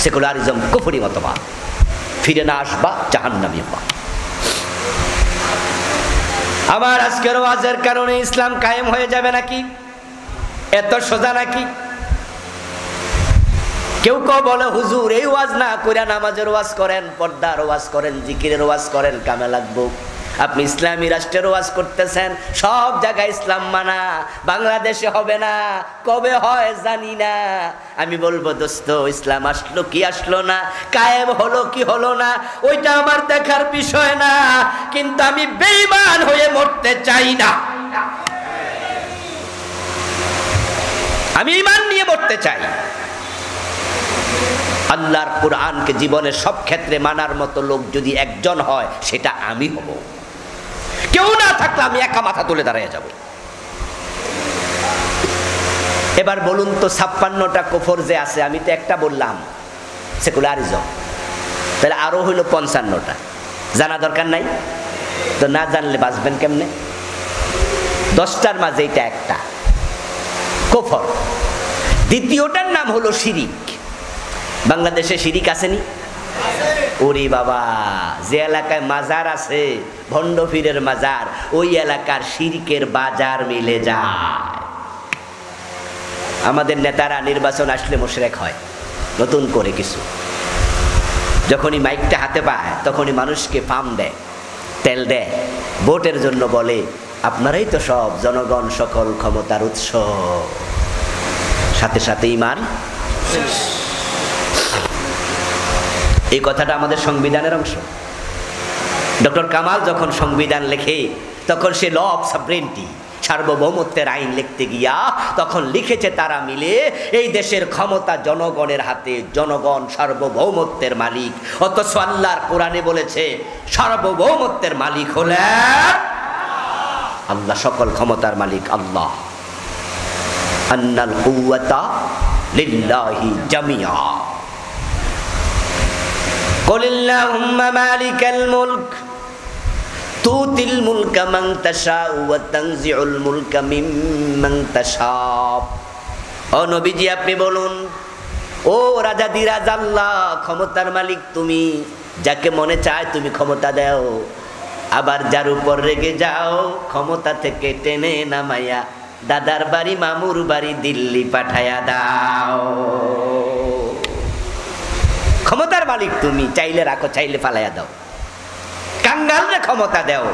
সেকুলারিজম কুফরি মতবাদ। ফিরে না আসবা জাহান্নামী হবা। আমার আজকের ওয়াজের কারণে ইসলাম কায়েম হয়ে যাবে নাকি? এত সোজা নাকি? কেউ কেউ বলে হুজুর এই ওয়াজ না কইরা নামাজের ওয়াজ করেন, পর্দার ওয়াজ করেন, জিকিরের ওয়াজ করেন, কামে লাগবো। আপনি ইসলামী রাষ্ট্রের ওয়াজ করতেছেন, সব জায়গায় ইসলাম মানা, বাংলাদেশে হবে না, কবে হয় জানি না। আমি বলবো দোস্ত, ইসলাম আসলো কি আসলো না, কায়েম হলো কি হলো না, ওইটা আমার দেখার বিষয় না। কিন্তু আমি বেঈমান হয়ে মরতে চাই না। আমি ঈমান নিয়ে মরতে চাই। আল্লাহর কোরআনকে জীবনের সব ক্ষেত্রে মানার মতো লোক যদি একজন হয় সেটা আমি হব। কেউ না থাকলে আমি একা মাথা তুলে দাঁড়িয়ে যাব। এবার বলুন তো 56টা কুফর যে আছে, আমি তো একটা বললাম সেকুলারিজম, তাহলে আরো হইল 55টা। জানা দরকার নাই তো, না জানলে বাঁচবেন কেমনে? 10টার মাঝে এটা একটা কুফর। দ্বিতীয়টার নাম হলো শিরিক। বাংলাদেশে শিরিক আসেনি? ওরে বাবা, যে এলাকায় মাজার আছে, ভণ্ড পীরের মাজার, ওই এলাকার শিরিকের বাজার মিলে যায়। আমাদের নেতারা নির্বাচন আসলে মুশরিক হয় নতুন করে কিছু। যখনই মাইকটা হাতে পায় তখনই মানুষকে পাম দেয়, তেল দেয়, ভোটের জন্য বলে আপনারাই তো সব, জনগণ সকল ক্ষমতার উৎস। সাথে সাথে ঈমান। এই কথাটা আমাদের সংবিধানের অংশ। ডক্টর কামাল যখন সংবিধান লেখে তখন সে ল অফ সাবরেনিটি, সার্বভৌমত্বের আইন লিখতে গিয়া তখন লিখেছে তারা মিলে এই দেশের ক্ষমতা জনগণের হাতে, জনগণ সার্বভৌমত্বের মালিক। অথচ আল্লাহর কোরআনে বলেছে সার্বভৌমত্বের মালিক হলেন আল্লাহ, সকল ক্ষমতার মালিক আল্লাহ। আন্নাল কুওয়াতা লিল্লাহি জামিআ। কুলিল্লাহুম্মা মালিকাল মুলক তুতিল মুলকা মান তাশাউ ওয়া তানজিউল মুলকা মিম্মান তাশাউ। ও নবীজি আপনি বলুন, ও রাজাদিরাজ আল্লাহ, ক্ষমতার মালিক তুমি, যাকে মনে চায় তুমি ক্ষমতা দাও, আবার যার উপর রেগে যাও ক্ষমতা থেকে টেনে নামাইয়া দাদার বাড়ি, মামুর বাড়ি, দিল্লি পাঠায়া দাও। ক্ষমতার মালিক তুমি, চাইলে রাখো, চাইলে ফালাইয়া দাও। কাঙ্গালরে ক্ষমতা দাও,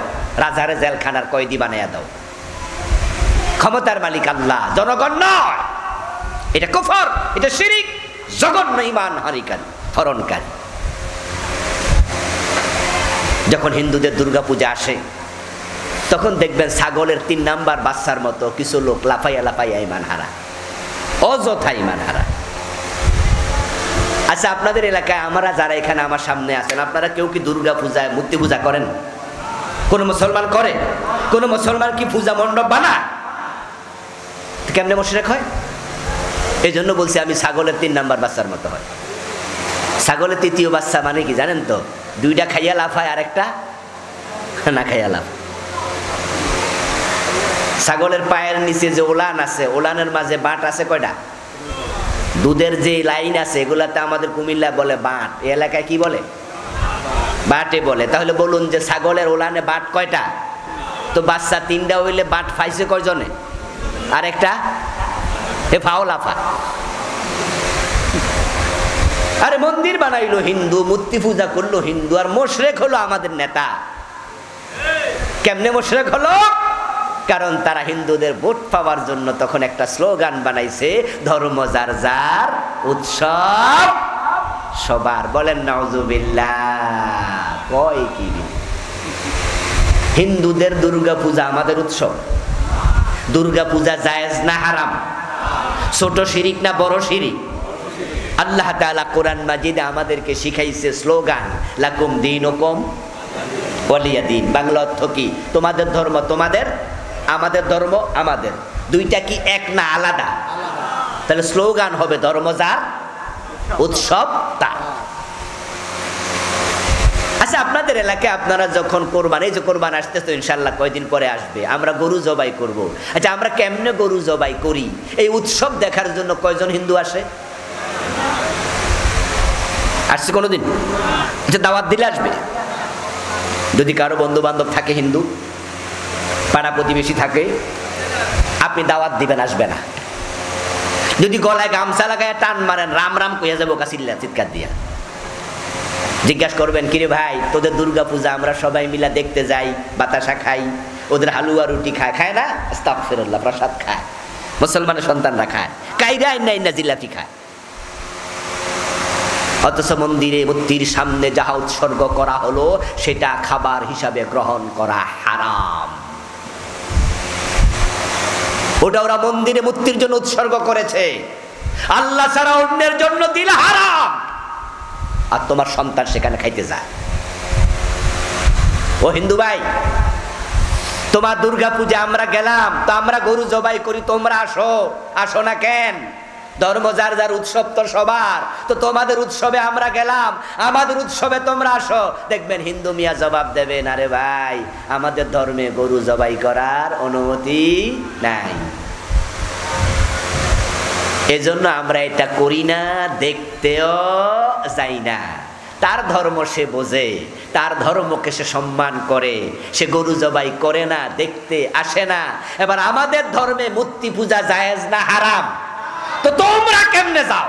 রাজারে জেলখানার কয়েদি বানাইয়া দাও। ক্ষমতার মালিক আল্লাহ, জনগণ নয়। এটা কুফর, এটা শিরিক। জঘন্য ঈমান হানিকারী, হরণকারী। যখন হিন্দুদের দুর্গা পূজা আসে তখন দেখবেন ছাগলের 3 নাম্বার বাচ্চার মতো কিছু লোক লাফাইয়া লাফাইয়া ঈমান হারা, অযথা ঈমান হারা। আচ্ছা, আপনাদের এলাকায় আমরা যারা এখানে আমার সামনে আছেন, আপনারা কেউ কি দুর্গা পূজায় মূর্তি পূজা করেন? কোন মুসলমান করে? কোন মুসলমান কি পূজা মণ্ডপ বানায়? কেমনে মুশরিক হয়? এই জন্য বলছি আমি ছাগলের 3 নাম্বার বাচ্চার মতো হয়। ছাগলের 3য় বাচ্চা মানে কি জানেন তো? 2টা খাইয়া লাফায়, আরেকটা না খাইয়া লাফ। ছাগলের পায়ের নিচে যে ওলান আছে, ওলানের মাঝে বাঁট আছে কয়টা? দুধের যে লাইন আছে এগুলাতে আমাদের কুমিল্লা বলে বাঁট, এই এলাকায় কি বলে? বাঁটে বলে। তাহলে বলুন যে ছাগলের ওলানে বাঁট কয়টা? তো বাচ্চা 3টা হইলে বাঁট ফাইছে কয়জনে? আরেকটা এ ফাও লাফা। আরে মন্দির বানাইলো হিন্দু, মূর্তি পূজা করলো হিন্দু, আর মুশরিক হলো আমাদের নেতা। কেমনে মুশরিক হলো? কারণ তারা হিন্দুদের ভোট পাওয়ার জন্য তখন একটা স্লোগান বানাইছে, ধর্ম যার যার, উৎসব সবার। বলেন নাউজুবিল্লাহ। কয় কি? হিন্দুদের দুর্গা পূজা আমাদের উৎসব। দুর্গা পূজা জায়েজ না হারাম? ছোট শিরিক না বড় শিরিক? আল্লাহ তাআলা কোরআন মাজিদে আমাদেরকে শিখাইছে স্লোগান, লাকুম দীনুকুম ওয়ালিয়া দীন। বাংলা অর্থ কি? তোমাদের ধর্ম তোমাদের, আমাদের ধর্ম আমাদের। দুইটা কি এক না আলাদা? তাহলে স্লোগান হবে ধর্ম যার, উৎসব তার। আচ্ছা, আপনাদের এলাকায় আপনারা যখন কোরবান, এই যে কোরবান আসতেছে ইনশাআল্লাহ কয়দিন পরে আসবে, আমরা গরু জবাই করব। আচ্ছা, আমরা কেমনে গরু জবাই করি? এই উৎসব দেখার জন্য কয়জন হিন্দু আসে? আসছে কোনোদিন? আচ্ছা, দাওয়াত দিলে আসবে? যদি কারো বন্ধু বান্ধব থাকে হিন্দু, পাড়া প্রতিবেশী থাকে, আপনি দাওয়াত দিবেন, আসবে না। যদি গলায় গামছা লাগায় টান মারেন, রাম রাম কইয়া যাবো কাছিল্লা চিৎকার দিয়া। জিজ্ঞাসা করবেন, কিরে ভাই তোদের দুর্গা পূজা আমরা সবাই মিলা দেখতে যাই, বাতাসা খাই, ওদের হালুয়া রুটি খায়, খায় না? আস্তাগফিরুল্লাহ, প্রসাদ খায়, মুসলমানের সন্তানরা খায়, কাইরা না জিলাপি খায়। অথচ মন্দিরে মূর্তির সামনে যাহা উৎসর্গ করা হলো সেটা খাবার হিসাবে গ্রহণ করা হারাম। ওটা ওরা মন্দিরে মূর্তির জন্য উৎসর্গ করেছে, আল্লাহ ছাড়া অন্যের জন্য দিলে হারাম। আর তোমার সন্তান সেখানে খাইতে যায়। ও হিন্দু ভাই, তোমার দুর্গা পূজা আমরা গেলাম, তো আমরা গরু জবাই করি, তোমরা আসো। আসো না কেন? ধর্ম যার যার, উৎসব তো সবার। তো তোমাদের উৎসবে আমরা গেলাম, আমাদের উৎসবে তোমরা আসো। দেখবেন হিন্দু মিয়া জবাব দেবেন, আরে ভাই আমাদের ধর্মে গরু জবাই করার অনুমতি নাই, এজন্য আমরা এটা করি না, দেখতেও যাই না। তার ধর্ম সে বোঝে, তার ধর্মকে সে সম্মান করে, সে গরু জবাই করে না, দেখতে আসে না। এবার আমাদের ধর্মে মূর্তি পূজা জায়েজ না হারাম? তো তোমরা কেমনে যাও?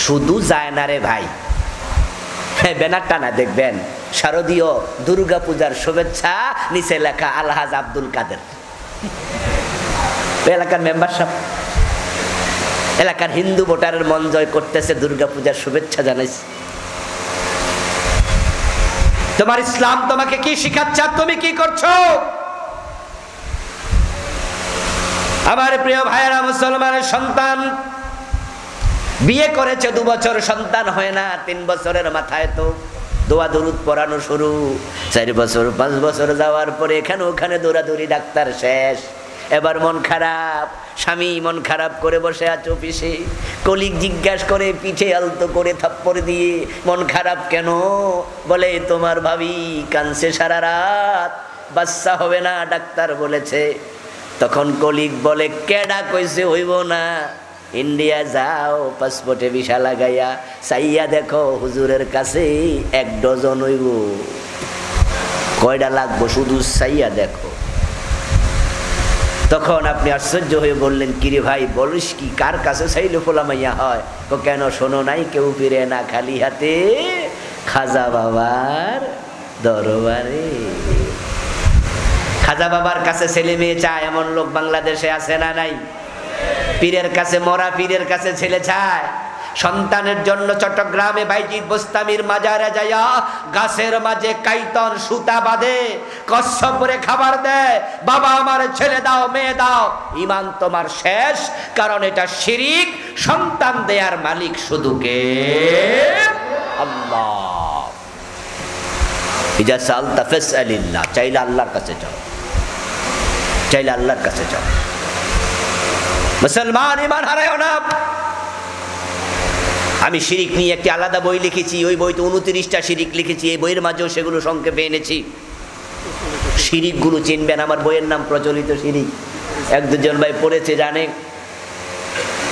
শুধু যায় না রে ভাই, ব্যানারটা না দেখবেন, শারদীয় দুর্গা পূজার শুভেচ্ছা, নিচে লেখা আলহাজ আব্দুল কাদের। এলাকার মেম্বার সাহেব, এলাকার হিন্দু ভোটারের মন জয় করতেছে, দুর্গা পূজার শুভেচ্ছা জানাইছে। তোমার ইসলাম তোমাকে কি শিখাচ্ছে, তুমি কি করছো? আমার প্রিয় ভাইয়েরা, মুসলমানের সন্তান বিয়ে করেছে 2 বছর, সন্তান হয় না, 3 বছরের মাথায় তো দোয়া দরুদ পড়ানো শুরু, 4 বছর 5 বছর যাওয়ার পরে এখানে ওখানে দৌড়াদৌড়ি, ডাক্তার শেষ। এবার মন খারাপ, স্বামী মন খারাপ করে বসে আছে অফিসে, কলিগ জিজ্ঞাসা করে পিঠে আলতো করে থাপ্পড় দিয়ে, মন খারাপ কেন? বলে তোমার ভাবি কাঁদছে সারা রাত, বাচ্চা হবে না ডাক্তার বলেছে। তখন কলিগ বলে, কেডা কইছে হইব না? ইন্ডিয়া যাও, পাসপোর্টে ভিসা লাগাইয়া চাইয়া দেখো, হুজুরের কাছে 1 ডজন হইব। কয়টা লাগবো শুধু চাইয়া দেখো। তখন আপনি আশ্চর্য হয়ে বললেন, কিরে ভাই বলিস কি, কার কাছে চাইলে ফোলা মাইয়া হয়? তো কেন শোনো নাই, কেউ ফিরে না খালি হাতে, খাজা বাবার দরবারে। খাজা বাবার কাছে ছেলে মেয়ে চায় এমন লোক বাংলাদেশে আছে না নাই? পীরের কাছে, মরা পীরের কাছে ছেলে চায়। সন্তানের জন্য চট্টগ্রামে বাইজিদ বোস্তামির মাজারে যায়া গাছের মাঝে কাইতন সুতা বাঁধে, কচ্ছপ করে খাবার দেয়, বাবা আমার ছেলে দাও, মেয়ে দাও, ঈমান তোমার শেষ। কারণ এটা শিরিক। সন্তান দেয়ার মালিক শুধু কে? আল্লাহ। ইজা সালতা ফাসআলিল্লাহ, চাইলে আল্লাহর কাছে যাও, চাইলে আল্লাহর কাছে যাও। মুসলমান, ঈমান হারায়ো না। আমি শিরিক নিয়ে একটি আলাদা বই লিখেছি, ওই বইতে 29টা শিরিক লিখেছি। এই বইয়ের মাঝেও সেগুলো সংক্ষেপে এনেছি। শিরিকগুলো চিনবেন, আমার বইয়ের নাম প্রচলিত শিরিক। এক দুজন ভাই পড়েছে, জানে।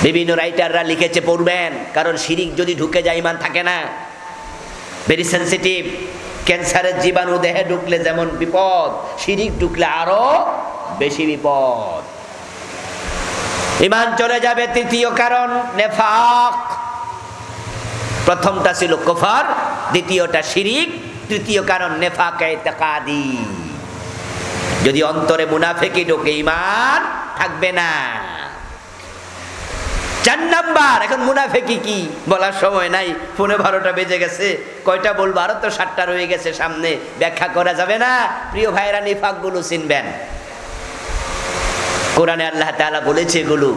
বিভিন্ন রাইটাররা লিখেছে, পড়বেন। কারণ শিরিক যদি ঢুকে যায় ঈমান থাকে না। Very sensitive. ক্যান্সারের জীবাণু দেহে ঢুকলে যেমন বিপদ, শিরিক ঢুকলে আরো বেশি বিপদ। ঈমান চলে যাবে। তৃতীয় কারণ নেফাক। প্রথমটা ছিল কুফর, দ্বিতীয়টা শিরিক, তৃতীয় কারণ নেফাক ইতিকাদি। যদি অন্তরে মুনাফিকি ঢোকে, ঈমান থাকবে না। 4 নাম্বার। এখন মুনাফিকি কি বলার সময় নাই, 12টা বেজে গেছে। কয়টা বলবো? আরো তো 7টা রয়ে গেছে সামনে, ব্যাখ্যা করা যাবে না। প্রিয় ভাইরা, নিফাক গুলো চিনবেন। কোরআনে আল্লাহ তাআলা বলেছে এগুলো।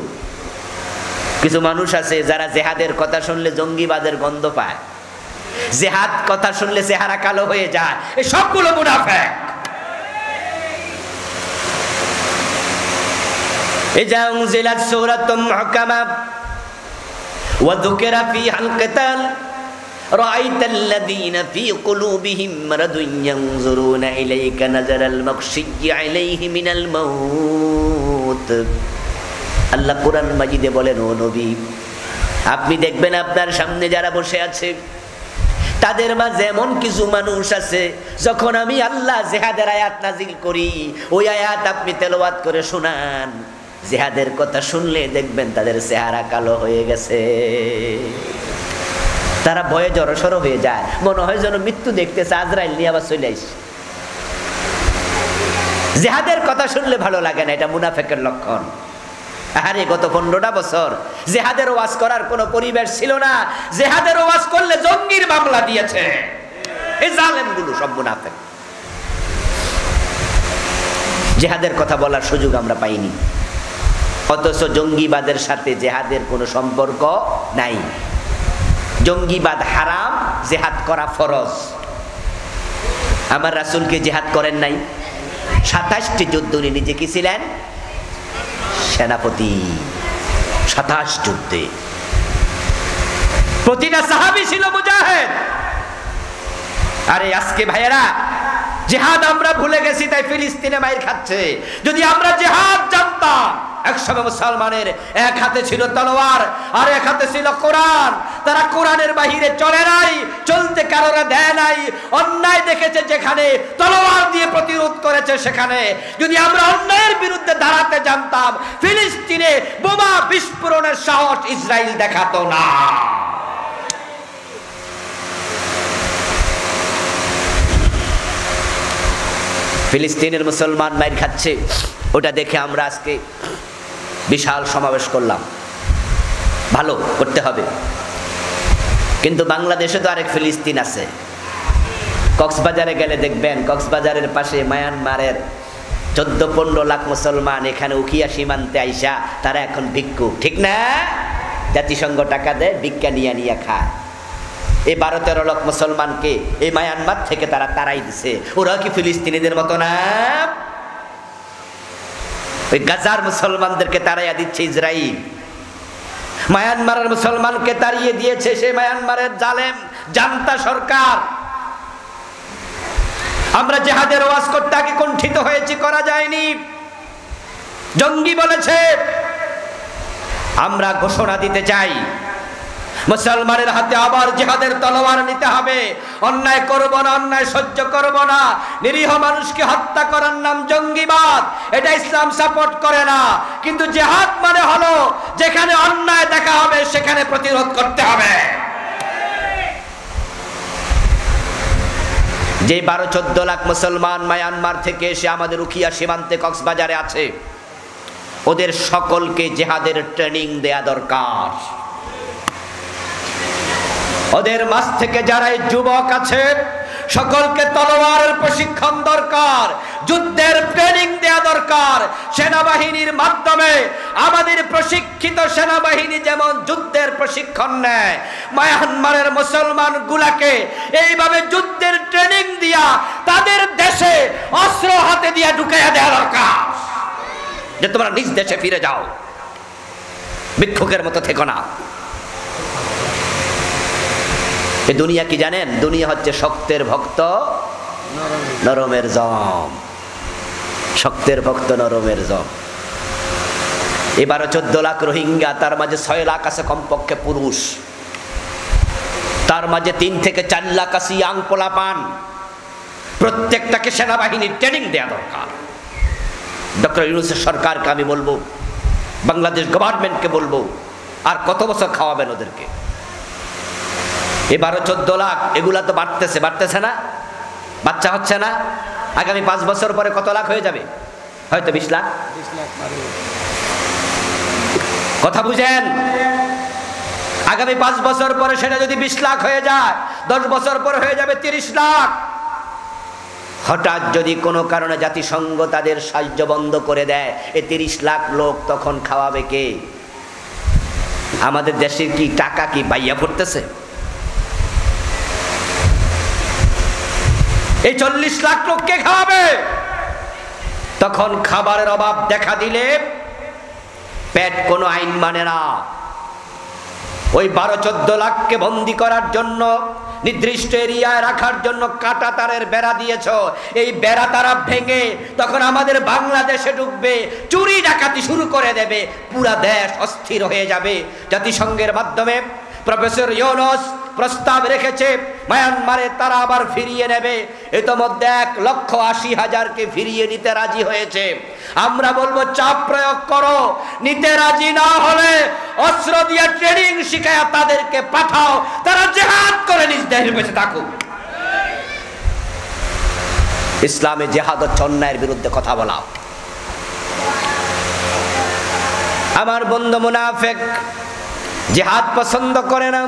কিছু মানুষ আছে যারা জেহাদের কথা শুনলে জঙ্গিবাদের গন্ধ পায়, জেহাদ কথা শুনলে চেহারা কালো হয়ে যায়। এই সবগুলো মুনাফিক। ইজা উনজিলাত সূরাতুম মুহকামা ওয়া যুকিরা ফীহাল কিতাল রাআইতাল লাযীনা ফী কুলুবিহিম মারাদুন ইয়ানজুরুনা ইলাইকা নাযারাল মাগশিয়্যি আলাইহি মিনাল মাউত। আল্লাহ কোরআন মাজিদে বলেন, ও নবী, আপনি দেখবেন আপনার সামনে যারা বসে আছে তাদের মাঝে এমন কিছু মানুষ আছে, যখন আমি আল্লাহ জিহাদের আয়াত নাজিল করি, ওই আয়াত আপনি তেলাওয়াত করে শোনান, জিহাদের কথা শুনলে দেখবেন তাদের চেহারা কালো হয়ে গেছে। তারা ভয়ে জড়সড় হয়ে যায়, মনে হয় যেন মৃত্যু দেখতেছে, আজরাইল নিয়ে আবার চলে আসে। জিহাদের কথা শুনলে ভালো লাগে না, এটা মুনাফিকের লক্ষণ। আরে গত 15টা বছর জিহাদের ওয়াজ করার কোনো পরিবেশ ছিল না। জিহাদের ওয়াজ করলে জঙ্গির মামলা দিয়েছে। এই জালেমগুলো সব মুনাফিক। জিহাদের কথা বলার সুযোগ আমরা পাইনি, অথচ জঙ্গিবাদের সাথে জিহাদের কোনো সম্পর্ক নাই। জঙ্গিবাদ হারাম, জিহাদ করা ফরজ। আমার রাসূলকে জিহাদ করেন নাই। 27টি যুদ্ধ উনি নিজে কি ছিলেন? সেনাপতি। 27 যুদ্ধে প্রতিটা সাহাবী ছিল মুজাহিদ। আরে আজকে ভাইয়েরা, জিহাদ আমরা ভুলে গেছি, তাই ফিলিস্তিনে মাইর খাচ্ছে। যদি আমরা জিহাদ জানতাম, একসময় মুসলমানের এক হাতে ছিল তলোয়ার আর এক হাতে ছিল কোরআন। তারা কোরআনের বাহিরে চলে নাই, চলতে কারোরা দেয় নাই। অন্যায় দেখেছে যেখানে, তলোয়ার দিয়ে প্রতিরোধ করেছে সেখানে। যদি আমরা অন্যায়ের বিরুদ্ধে দাঁড়াতে জানতাম, ফিলিস্তিনে বোমা বিস্ফোরণের সাহস ইসরায়েল দেখাতো না। ফিলিস্তিনের মুসলমান মাইর খাচ্ছে, ওটা দেখে আমরা আজকে বিশাল সমাবেশ করলাম। ভালো করতে হবে, কিন্তু বাংলাদেশে তো আরেক ফিলিস্তিন আছে। কক্সবাজারে গেলে দেখবেন, কক্সবাজারের পাশে মায়ানমারের 14-15 লাখ মুসলমান এখানে উখিয়া সীমান্তে আইসা তারা এখন ভিক্ষুক, ঠিক না? জাতিসংঘ টাকা দেয়, ভিক্ষা নিয়ে নিয়ে খায়। এই 12-13 লাখ মুসলমানকে এই মায়ানমার থেকে তারা তাড়াই দিছে। ওরা কি ফিলিস্তিনিদের মতো না? ওই গাজার মুসলমানদেরকে তাড়াইয়া দিচ্ছে ইসরায়েল। মায়ানমারের মুসলমানকে তাড়িয়ে দিয়েছে সেই মায়ানমারের জালেম জান্তা সরকার। আমরা জিহাদের ওয়াজ করতে আগে কুণ্ঠিত হয়েছি, করা যায়নি। জঙ্গি বলেছে। আমরা ঘোষণা দিতে চাই, মুসলমানের হাতে আবার জিহাদের তলোয়ার নিতে হবে। অন্যায় করব না, অন্যায় সহ্য করব না। নিরীহ মানুষকে হত্যা করার নাম জঙ্গিবাদ, এটা ইসলাম সাপোর্ট করে না। কিন্তু জিহাদ মানে হলো যেখানে অন্যায় দেখা হবে সেখানে প্রতিরোধ করতে হবে। যে 12-14 লাখ মুসলমান মায়ানমার থেকে এসে আমাদের উখিয়া সীমান্তে কক্সবাজারে আছে, ওদের সকলকে জিহাদের ট্রেনিং দেয়া দরকার। ওদের মাঝ থেকে যারা যুবক আছে সকলকে তলোয়ারের প্রশিক্ষণ দরকার, যুদ্ধের ট্রেনিং দেয়া দরকার। সেনাবাহিনীর মাধ্যমে আমাদের প্রশিক্ষিত সেনাবাহিনী যেমন যুদ্ধের প্রশিক্ষণ নেয়, মায়ানমারের মুসলমান গুলাকে এইভাবে যুদ্ধের ট্রেনিং দিয়া তাদের দেশে অস্ত্র হাতে দিয়া ঢুকাইয়া দেওয়া দরকার, যে তোমরা নিজ দেশে ফিরে যাও, ভিক্ষুকের মতো থেকো না। এই দুনিয়া কি জানেন? দুনিয়া হচ্ছে শক্তের ভক্ত নরমের জম, শক্তের ভক্ত নরমের জম। এবারও 14 লাখ রোহিঙ্গা, তার মাঝে 6 লাখ আছে কমপক্ষে পুরুষ, তার মাঝে 3 থেকে 4 লাখ আছে ইয়াং পোলাপান। প্রত্যেকটাকে সেনাবাহিনীর ট্রেনিং দেওয়া দরকার। ডক্টর ইউনূসের সরকারকে আমি বলবো, বাংলাদেশ গভর্নমেন্টকে বলবো, আর কত বছর খাওয়াবেন ওদেরকে? এবারও 14 লাখ, এগুলা তো বাড়তেছে না, বাচ্চা হচ্ছে না। আগামী 5 বছর পরে কত লাখ হয়ে যাবে? হয়তো 20 লাখ। কথা বুঝেন? আগামী 5 বছর পরে সেটা যদি 20 লাখ হয়ে যায়, 10 বছর পরে হয়ে যাবে 30 লাখ। হঠাৎ যদি কোনো কারণে জাতিসংঘ তাদের সাহায্য বন্ধ করে দেয়, এই 30 লাখ লোক তখন খাওয়াবে কে? আমাদের দেশের কি টাকা কি বাইয়া পড়তেছে? এই 40 লাখ লোককে খাওয়াবে। তখন খাবারের অভাব দেখা দিলে পেট কোনো আইন মানে না। ওই 12-14 লাখকে বন্দী করার জন্য, নির্দিষ্ট এরিয়ায় রাখার জন্য কাঁটা তারের বেড়া দিয়েছ। এই বেড়া তারা ভেঙে তখন আমাদের বাংলাদেশে ঢুকবে, চুরি ডাকাতি শুরু করে দেবে, পুরা দেশ অস্থির হয়ে যাবে। জাতিসংঘের মাধ্যমে প্রফেসর ইউনূস প্রস্তাব রেখেছে মায়ানমারে তারা আবার ফিরিয়ে নেবে। ইতোমধ্যে 1,80,000কে ফিরিয়ে নিতে রাজি হয়েছে। আমরা বলবো চাপ প্রয়োগ করো, নিতে রাজি না হলে অস্ত্র দিয়ে ট্রেনিং শিখায় তাদেরকে পাঠাও, তারা জিহাদ করে নিজ দেশে বেঁচে থাকুক। ইসলামে জিহাদ হচ্ছে অন্যায়ের বিরুদ্ধে কথা বলা। আমার বন্ধু মুনাফিক জিহাদ পছন্দ করে না।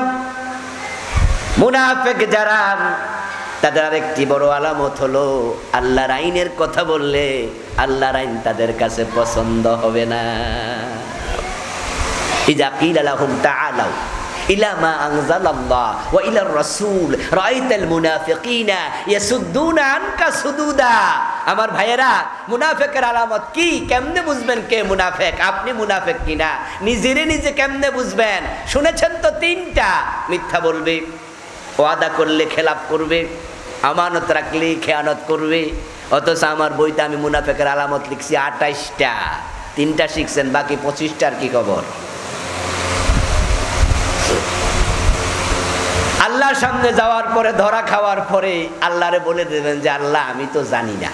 মুনাফিক যারা, তাদের আরেকটি বড় আলামত হলো আল্লাহর আইনের কথা বললে আল্লাহর আইন তাদের কাছে পছন্দ হবে না। ইযা কিলা লাহুম তাআলাউ ইলা মা আনজালাল্লাহ ওয়া ইলার রাসূল রাআইতাল মুনাফিকিনা ইয়াসুদ্দুনা আনকা সুদুদা। আমার ভাইয়েরা, মুনাফিকের আলামত কি? কেমনে বুঝবেন কে মুনাফিক? আপনি মুনাফিক কিনা নিজেরে নিজে কেমনে বুঝবেন? শুনেছেন তো 3টা। মিথ্যা বলবে, ওয়াদা করলে খেলাপ করবে, আমানত রাখলে খেয়ানত করবে। অথচ আমার বইতে আমি মুনাফিকের আলামত লিখছি 28টা, 3টা শিখছেন, বাকি 25টার কি খবর? আল্লাহর সামনে যাওয়ার পরে, ধরা খাওয়ার পরে আল্লাহরে বলে দেবেন যে আল্লাহ আমি তো জানি না।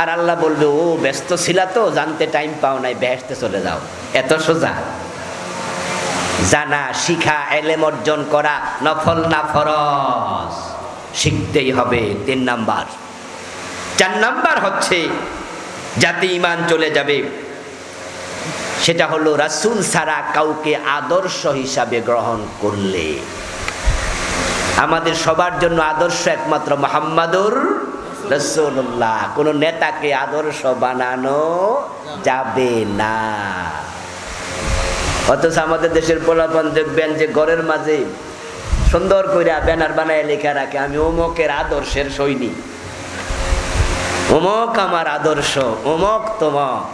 আর আল্লাহ বলবে ও ব্যস্ত ছিলা তো, জানতে টাইম পাও নাই, বেহেশতে চলে যাও। এত সোজা? জানা, শিখা, এলেম অর্জন করা নফল না ফরজ? শিখতেই হবে। 3 নাম্বার। 4 নাম্বার হচ্ছে যাতে ঈমান চলে যাবে, সেটা হলো রাসূল ছাড়া কাউকে আদর্শ হিসাবে গ্রহণ করলে। আমাদের সবার জন্য আদর্শ একমাত্র মুহাম্মাদুর রাসূলুল্লাহ। কোন নেতাকে আদর্শ বানানো যাবে না। অথচ আমাদের দেশের পোলাপান দেখবেন যে ঘরের মাঝে সুন্দর করে ব্যানার বানায় লেখা রাখে, আমি অমুকের আদর্শের সৈনিক, অমুক আমার আদর্শ, অমুক তমক।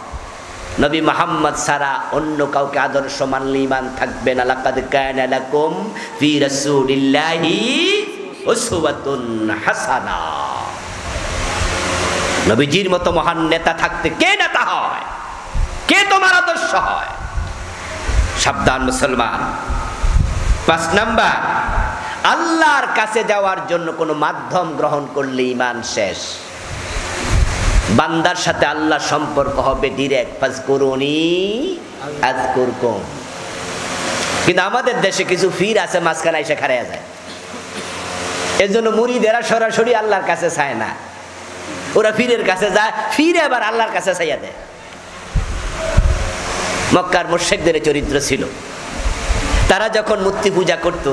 নবী মুহাম্মদ ছাড়া অন্য কাউকে আদর্শ মানলে ঈমান থাকবে না। লাকাদ কানা লাকুম ফি রাসূলিল্লাহি উসওয়াতুন হাসানা। নবীজির মতো মহান নেতা থাকতে কে নেতা হয়? কে তোমার আদর্শ হয়? সাবধান মুসলমান। 5 নাম্বার, আল্লাহর কাছে যাওয়ার জন্য কোনো মাধ্যম গ্রহণ করলে ঈমান শেষ। বান্দার সাথে আল্লাহ সম্পর্ক হবে ডিরেক্ট, ফাজকুরুনি আযকুরকুম। কিন্তু আমাদের দেশে কিছু ফির আছে, মাঝখানে এসে খাড়াইয়া যায়। এজন্য মুরিদেরা সরাসরি আল্লাহর কাছে চায় না, ওরা ফিরের কাছে যায়, ফিরে আবার আল্লাহর কাছে চাইয়া দেয়। মক্কার মুশরিকদের চরিত্র ছিল। তারা যখন মূর্তি পূজা করত,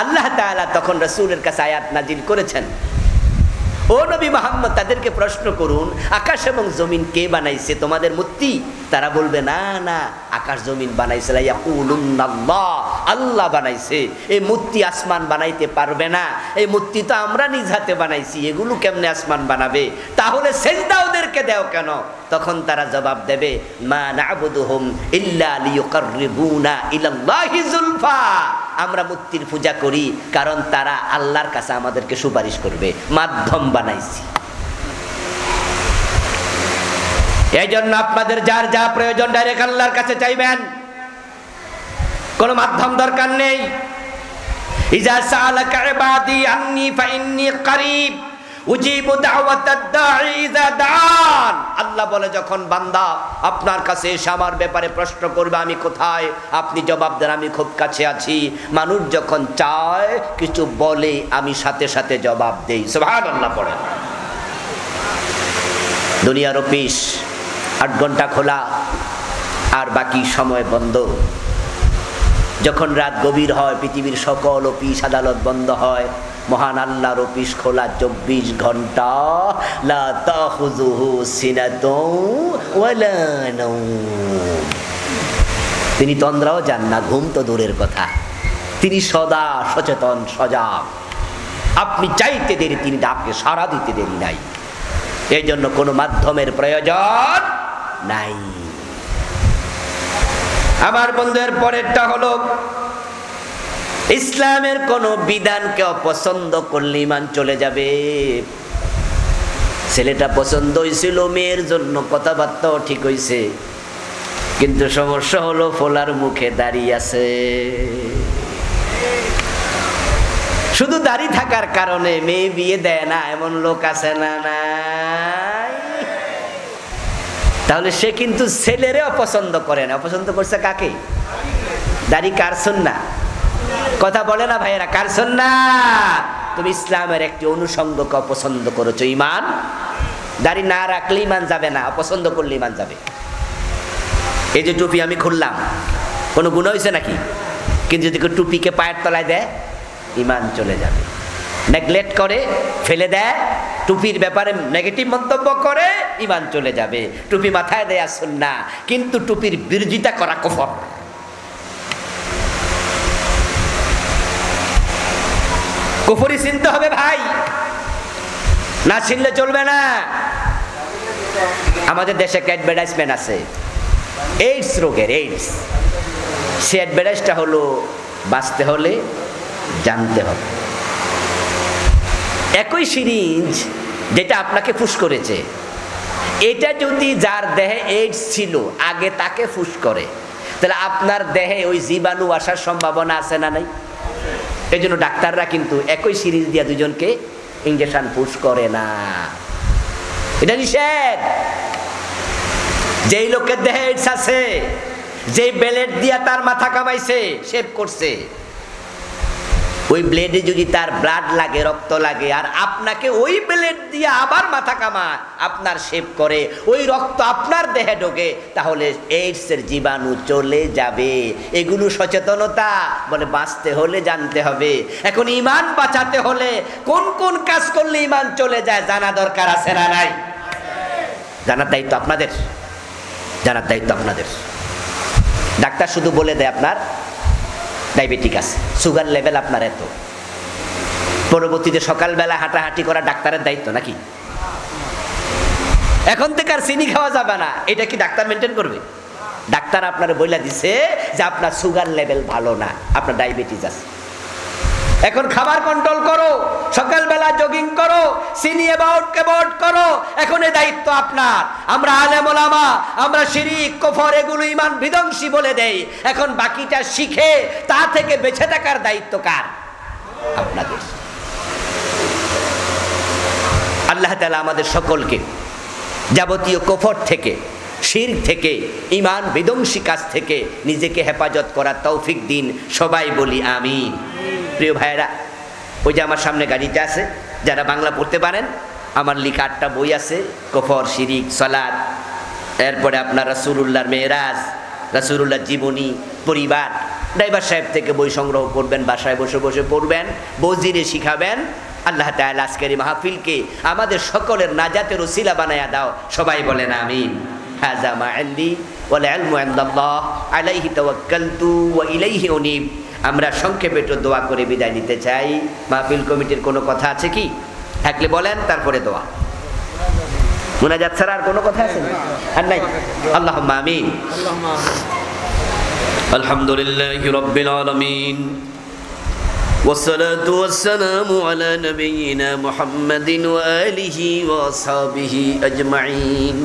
আল্লাহ তাআলা তখন রাসূলের কাছে আয়াত নাজিল করেছেন, ও নবী মুহাম্মদ, তাদেরকে প্রশ্ন করুন, আকাশ এবং জমিন কে বানাইছে? তোমাদের মূর্তি? তারা বলবে, না না, আকাশ জমিন বানাইছে ইয়াকুলুনাল্লাহ, আল্লাহ বানাইছে। এই মূর্তি আসমান বানাইতে পারবে না, এই মূর্তি তো আমরা নিজ হাতে বানাইছি, এগুলো কেমনে আসমান বানাবে? তাহলে সেজদা ওদেরকে দাও কেন? তখন তারা জবাব দেবে, মা না'বুদুহুম ইল্লা লিয়ুকাররিবুনা ইলাল্লাহি যুলফা, আমরা মূর্তির পূজা করি কারণ তারা আল্লাহর কাছে আমাদেরকে সুপারিশ করবে, মাধ্যম বানাইছি। এই জন্য আপনাদের যার যা প্রয়োজন ডাইরেক্ট আল্লাহর কাছে চাইবেন, কোনো মাধ্যম দরকার নেই। ইজা সাআলাকা ইবাদি আন্নী ফাইন্নী করিব উজিবু দাওয়াতাদ দাঈ ইযা দাআন। আল্লাহ বলে, যখন বান্দা আপনার কাছে এসে আমার ব্যাপারে প্রশ্ন করবে আমি কোথায়, আপনি জবাব দেন আমি খুব কাছে আছি। মানুষ যখন চায় কিছু বলে, আমি সাথে সাথে জবাব দেই। সুবহানাল্লাহ পড়েন। দুনিয়ার অফিস 8 ঘন্টা খোলা আর বাকি সময় বন্ধ। যখন রাত গভীর হয়, পৃথিবীর সকল অফিস আদালত বন্ধ হয়, মহান আল্লাহর অফিস খোলা 24 ঘন্টা। লা তাখুযুহু সিনাতুন ওয়ালা নাওম। তিনি তন্দ্রাও যান না, ঘুম তো দূরের কথা, তিনি সদা সচেতন সজাগ। আপনি চাইতে দেরি, তিনি ডাকে সাড়া দিতে দেরি নাই। এই জন্য কোনো মাধ্যমের প্রয়োজন নাই। আমার বন্ধুদের পরেরটা হলো, ইসলামের কোন বিধানকে অপছন্দ করলে ঈমান চলে যাবে। ছেলেটা পছন্দ হয়েছিল মেয়ের জন্য, কথাবার্তাও ঠিক হয়েছে, কিন্তু সমস্যা হলো ফোলার মুখে দাড়ি আছে। শুধু দাড়ি থাকার কারণে মেয়ে বিয়ে দেয় না, এমন লোক আছে না নাই? তাহলে সে কিন্তু ছেলেরে অপছন্দ করে না। অপছন্দ করছে কাকে? দাড়ি কার সুন্নাহ? কথা বলে না ভাইয়েরা, কার সুন্নাহ? তুমি ইসলামের একটি অনুষঙ্গকে অপছন্দ করেছো। ঈমান, দাড়ি না রাখলে ঈমান যাবে না, অপছন্দ করলে ঈমান যাবে। এই যে টুপি আমি খুললাম, কোনো গুনাহ হয়েছে নাকি? কিন্তু যদি টুপিকে পায়ের তলায় দেয়, ঈমান চলে যাবে। নেগলেক্ট করে, ফেলে দেয়, টুপির ব্যাপারে নেগেটিভ মন্তব্য করে, ঈমান চলে যাবে। টুপি মাথায় দেয়া সুন্নাহ, কিন্তু টুপির বিরোধিতা করা কুফর। কুফরি চিনতে হবে ভাই, না চিনলে চলবে না। আমাদের দেশে একটা অ্যাডভার্টাইজমেন্ট আছে এইডস রোগের, এইডস। সে অ্যাডভার্টাইজটা হলো, বাঁচতে হলে জানতে হবে। একই সিরিঞ্জ যেটা আপনাকে ফুস করেছে, এটা যদি যার দেহে এইডস ছিল আগে তাকে ফুস করে, তাহলে আপনার দেহে ওই জীবাণু আসার সম্ভাবনা আছে না নাই? এই জন্য ডাক্তাররা কিন্তু একই সিরিঞ্জ দিয়ে দুজনকে ইনজেকশন পুশ করে না, এটা নিষেধ। যেই লোকের দেহে এইডস আছে, যেই ব্লেড দিয়া তার মাথা কামাইছে, শেভ করছে, ওই ব্লেডে যদি তার ব্লাড লাগে, রক্ত লাগে, আর আপনাকে ওই ব্লেড দিয়ে আবার মাথা কামায়, আপনার শেভ করে, ওই রক্ত আপনার দেহে ঢোকে, তাহলে এইডস এর জীবাণু চলে যাবে। এগুলো সচেতনতা বলে, বাঁচতে হলে জানতে হবে। এখন ঈমান বাঁচাতে হলে কোন কোন কাজ করলে ঈমান চলে যায় জানা দরকার আছে না নাই? জানার দায়িত্ব আপনাদের, জানার দায়িত্ব আপনাদের। ডাক্তার শুধু বলে দেয় আপনার ডায়াবেটিক আছে, সুগার লেভেল আপনার এত, পরবর্তীতে সকালবেলা হাঁটাহাঁটি করা ডাক্তারের দায়িত্ব নাকি? এখন থেকে আর চিনি খাওয়া যাবে না, এটা কি ডাক্তার মেনটেন করবে? ডাক্তার আপনার বইলা দিছে যে আপনার সুগার লেভেল ভালো না, আপনার ডায়াবেটিস আছে। এখন খাবার কন্ট্রোল করো, সকালবেলা জগিং করো, চিনি অ্যাবাউট করো, এখন এই দায়িত্ব আপনার। আমরা আলেম ওলামা, আমরা শিরক কুফর এগুলো ঈমান বিধ্বংসী বলে দেই। এখন বাকিটা শিখে তা থেকে বেঁচে থাকার দায়িত্ব কার? আপনাদের। আল্লাহ তাআলা আমাদের সকলকে যাবতীয় কুফর থেকে, শিরক থেকে, ঈমান বিধ্বংসী কাজ থেকে নিজেকে হেফাজত করার তৌফিক দিন। সবাই বলি আমিন। প্রিয় ভাইয়েরা, ওই যে আমার সামনে গাড়িটা আছে, যারা বাংলা পড়তে পারেন, আমার লেখা 8টা বই আছে, কুফর, শিরক, সালাত, এরপরে আপনার রাসূলুল্লাহর মেরাজ, রাসূলুল্লাহ জীবনী, পরিবার। ড্রাইভার সাহেব থেকে বই সংগ্রহ করবেন, বাসায় বসে বসে পড়বেন, বজিরে শিখাবেন। আল্লাহ তাআলা আজকের এই মাহফিলকে আমাদের সকলের নাজাতের ওসিলা বানায়া দাও, সবাই বলেন আমিন। হাযা মা ইনদি ওয়াল ইলমু ইনদাল্লাহ আলাইহি তাওয়াক্কালতু ওয়া ইলাইহি উনীব। আমরা সংক্ষেপে একটু দোয়া করে বিদায় নিতে চাই। মাহফিল কমিটির কোনো কথা আছে কি? থাকলে বলেন, তারপরে দোয়া। মুনাজাত ছাড়া আর কোনো কথা আছে? আর নাই? আল্লাহুম্মা আমিন। আলহামদুলিল্লাহি রাব্বিল আলামিন والصلاة والسلام على نبينا محمد وآله وأصحابه أجمعين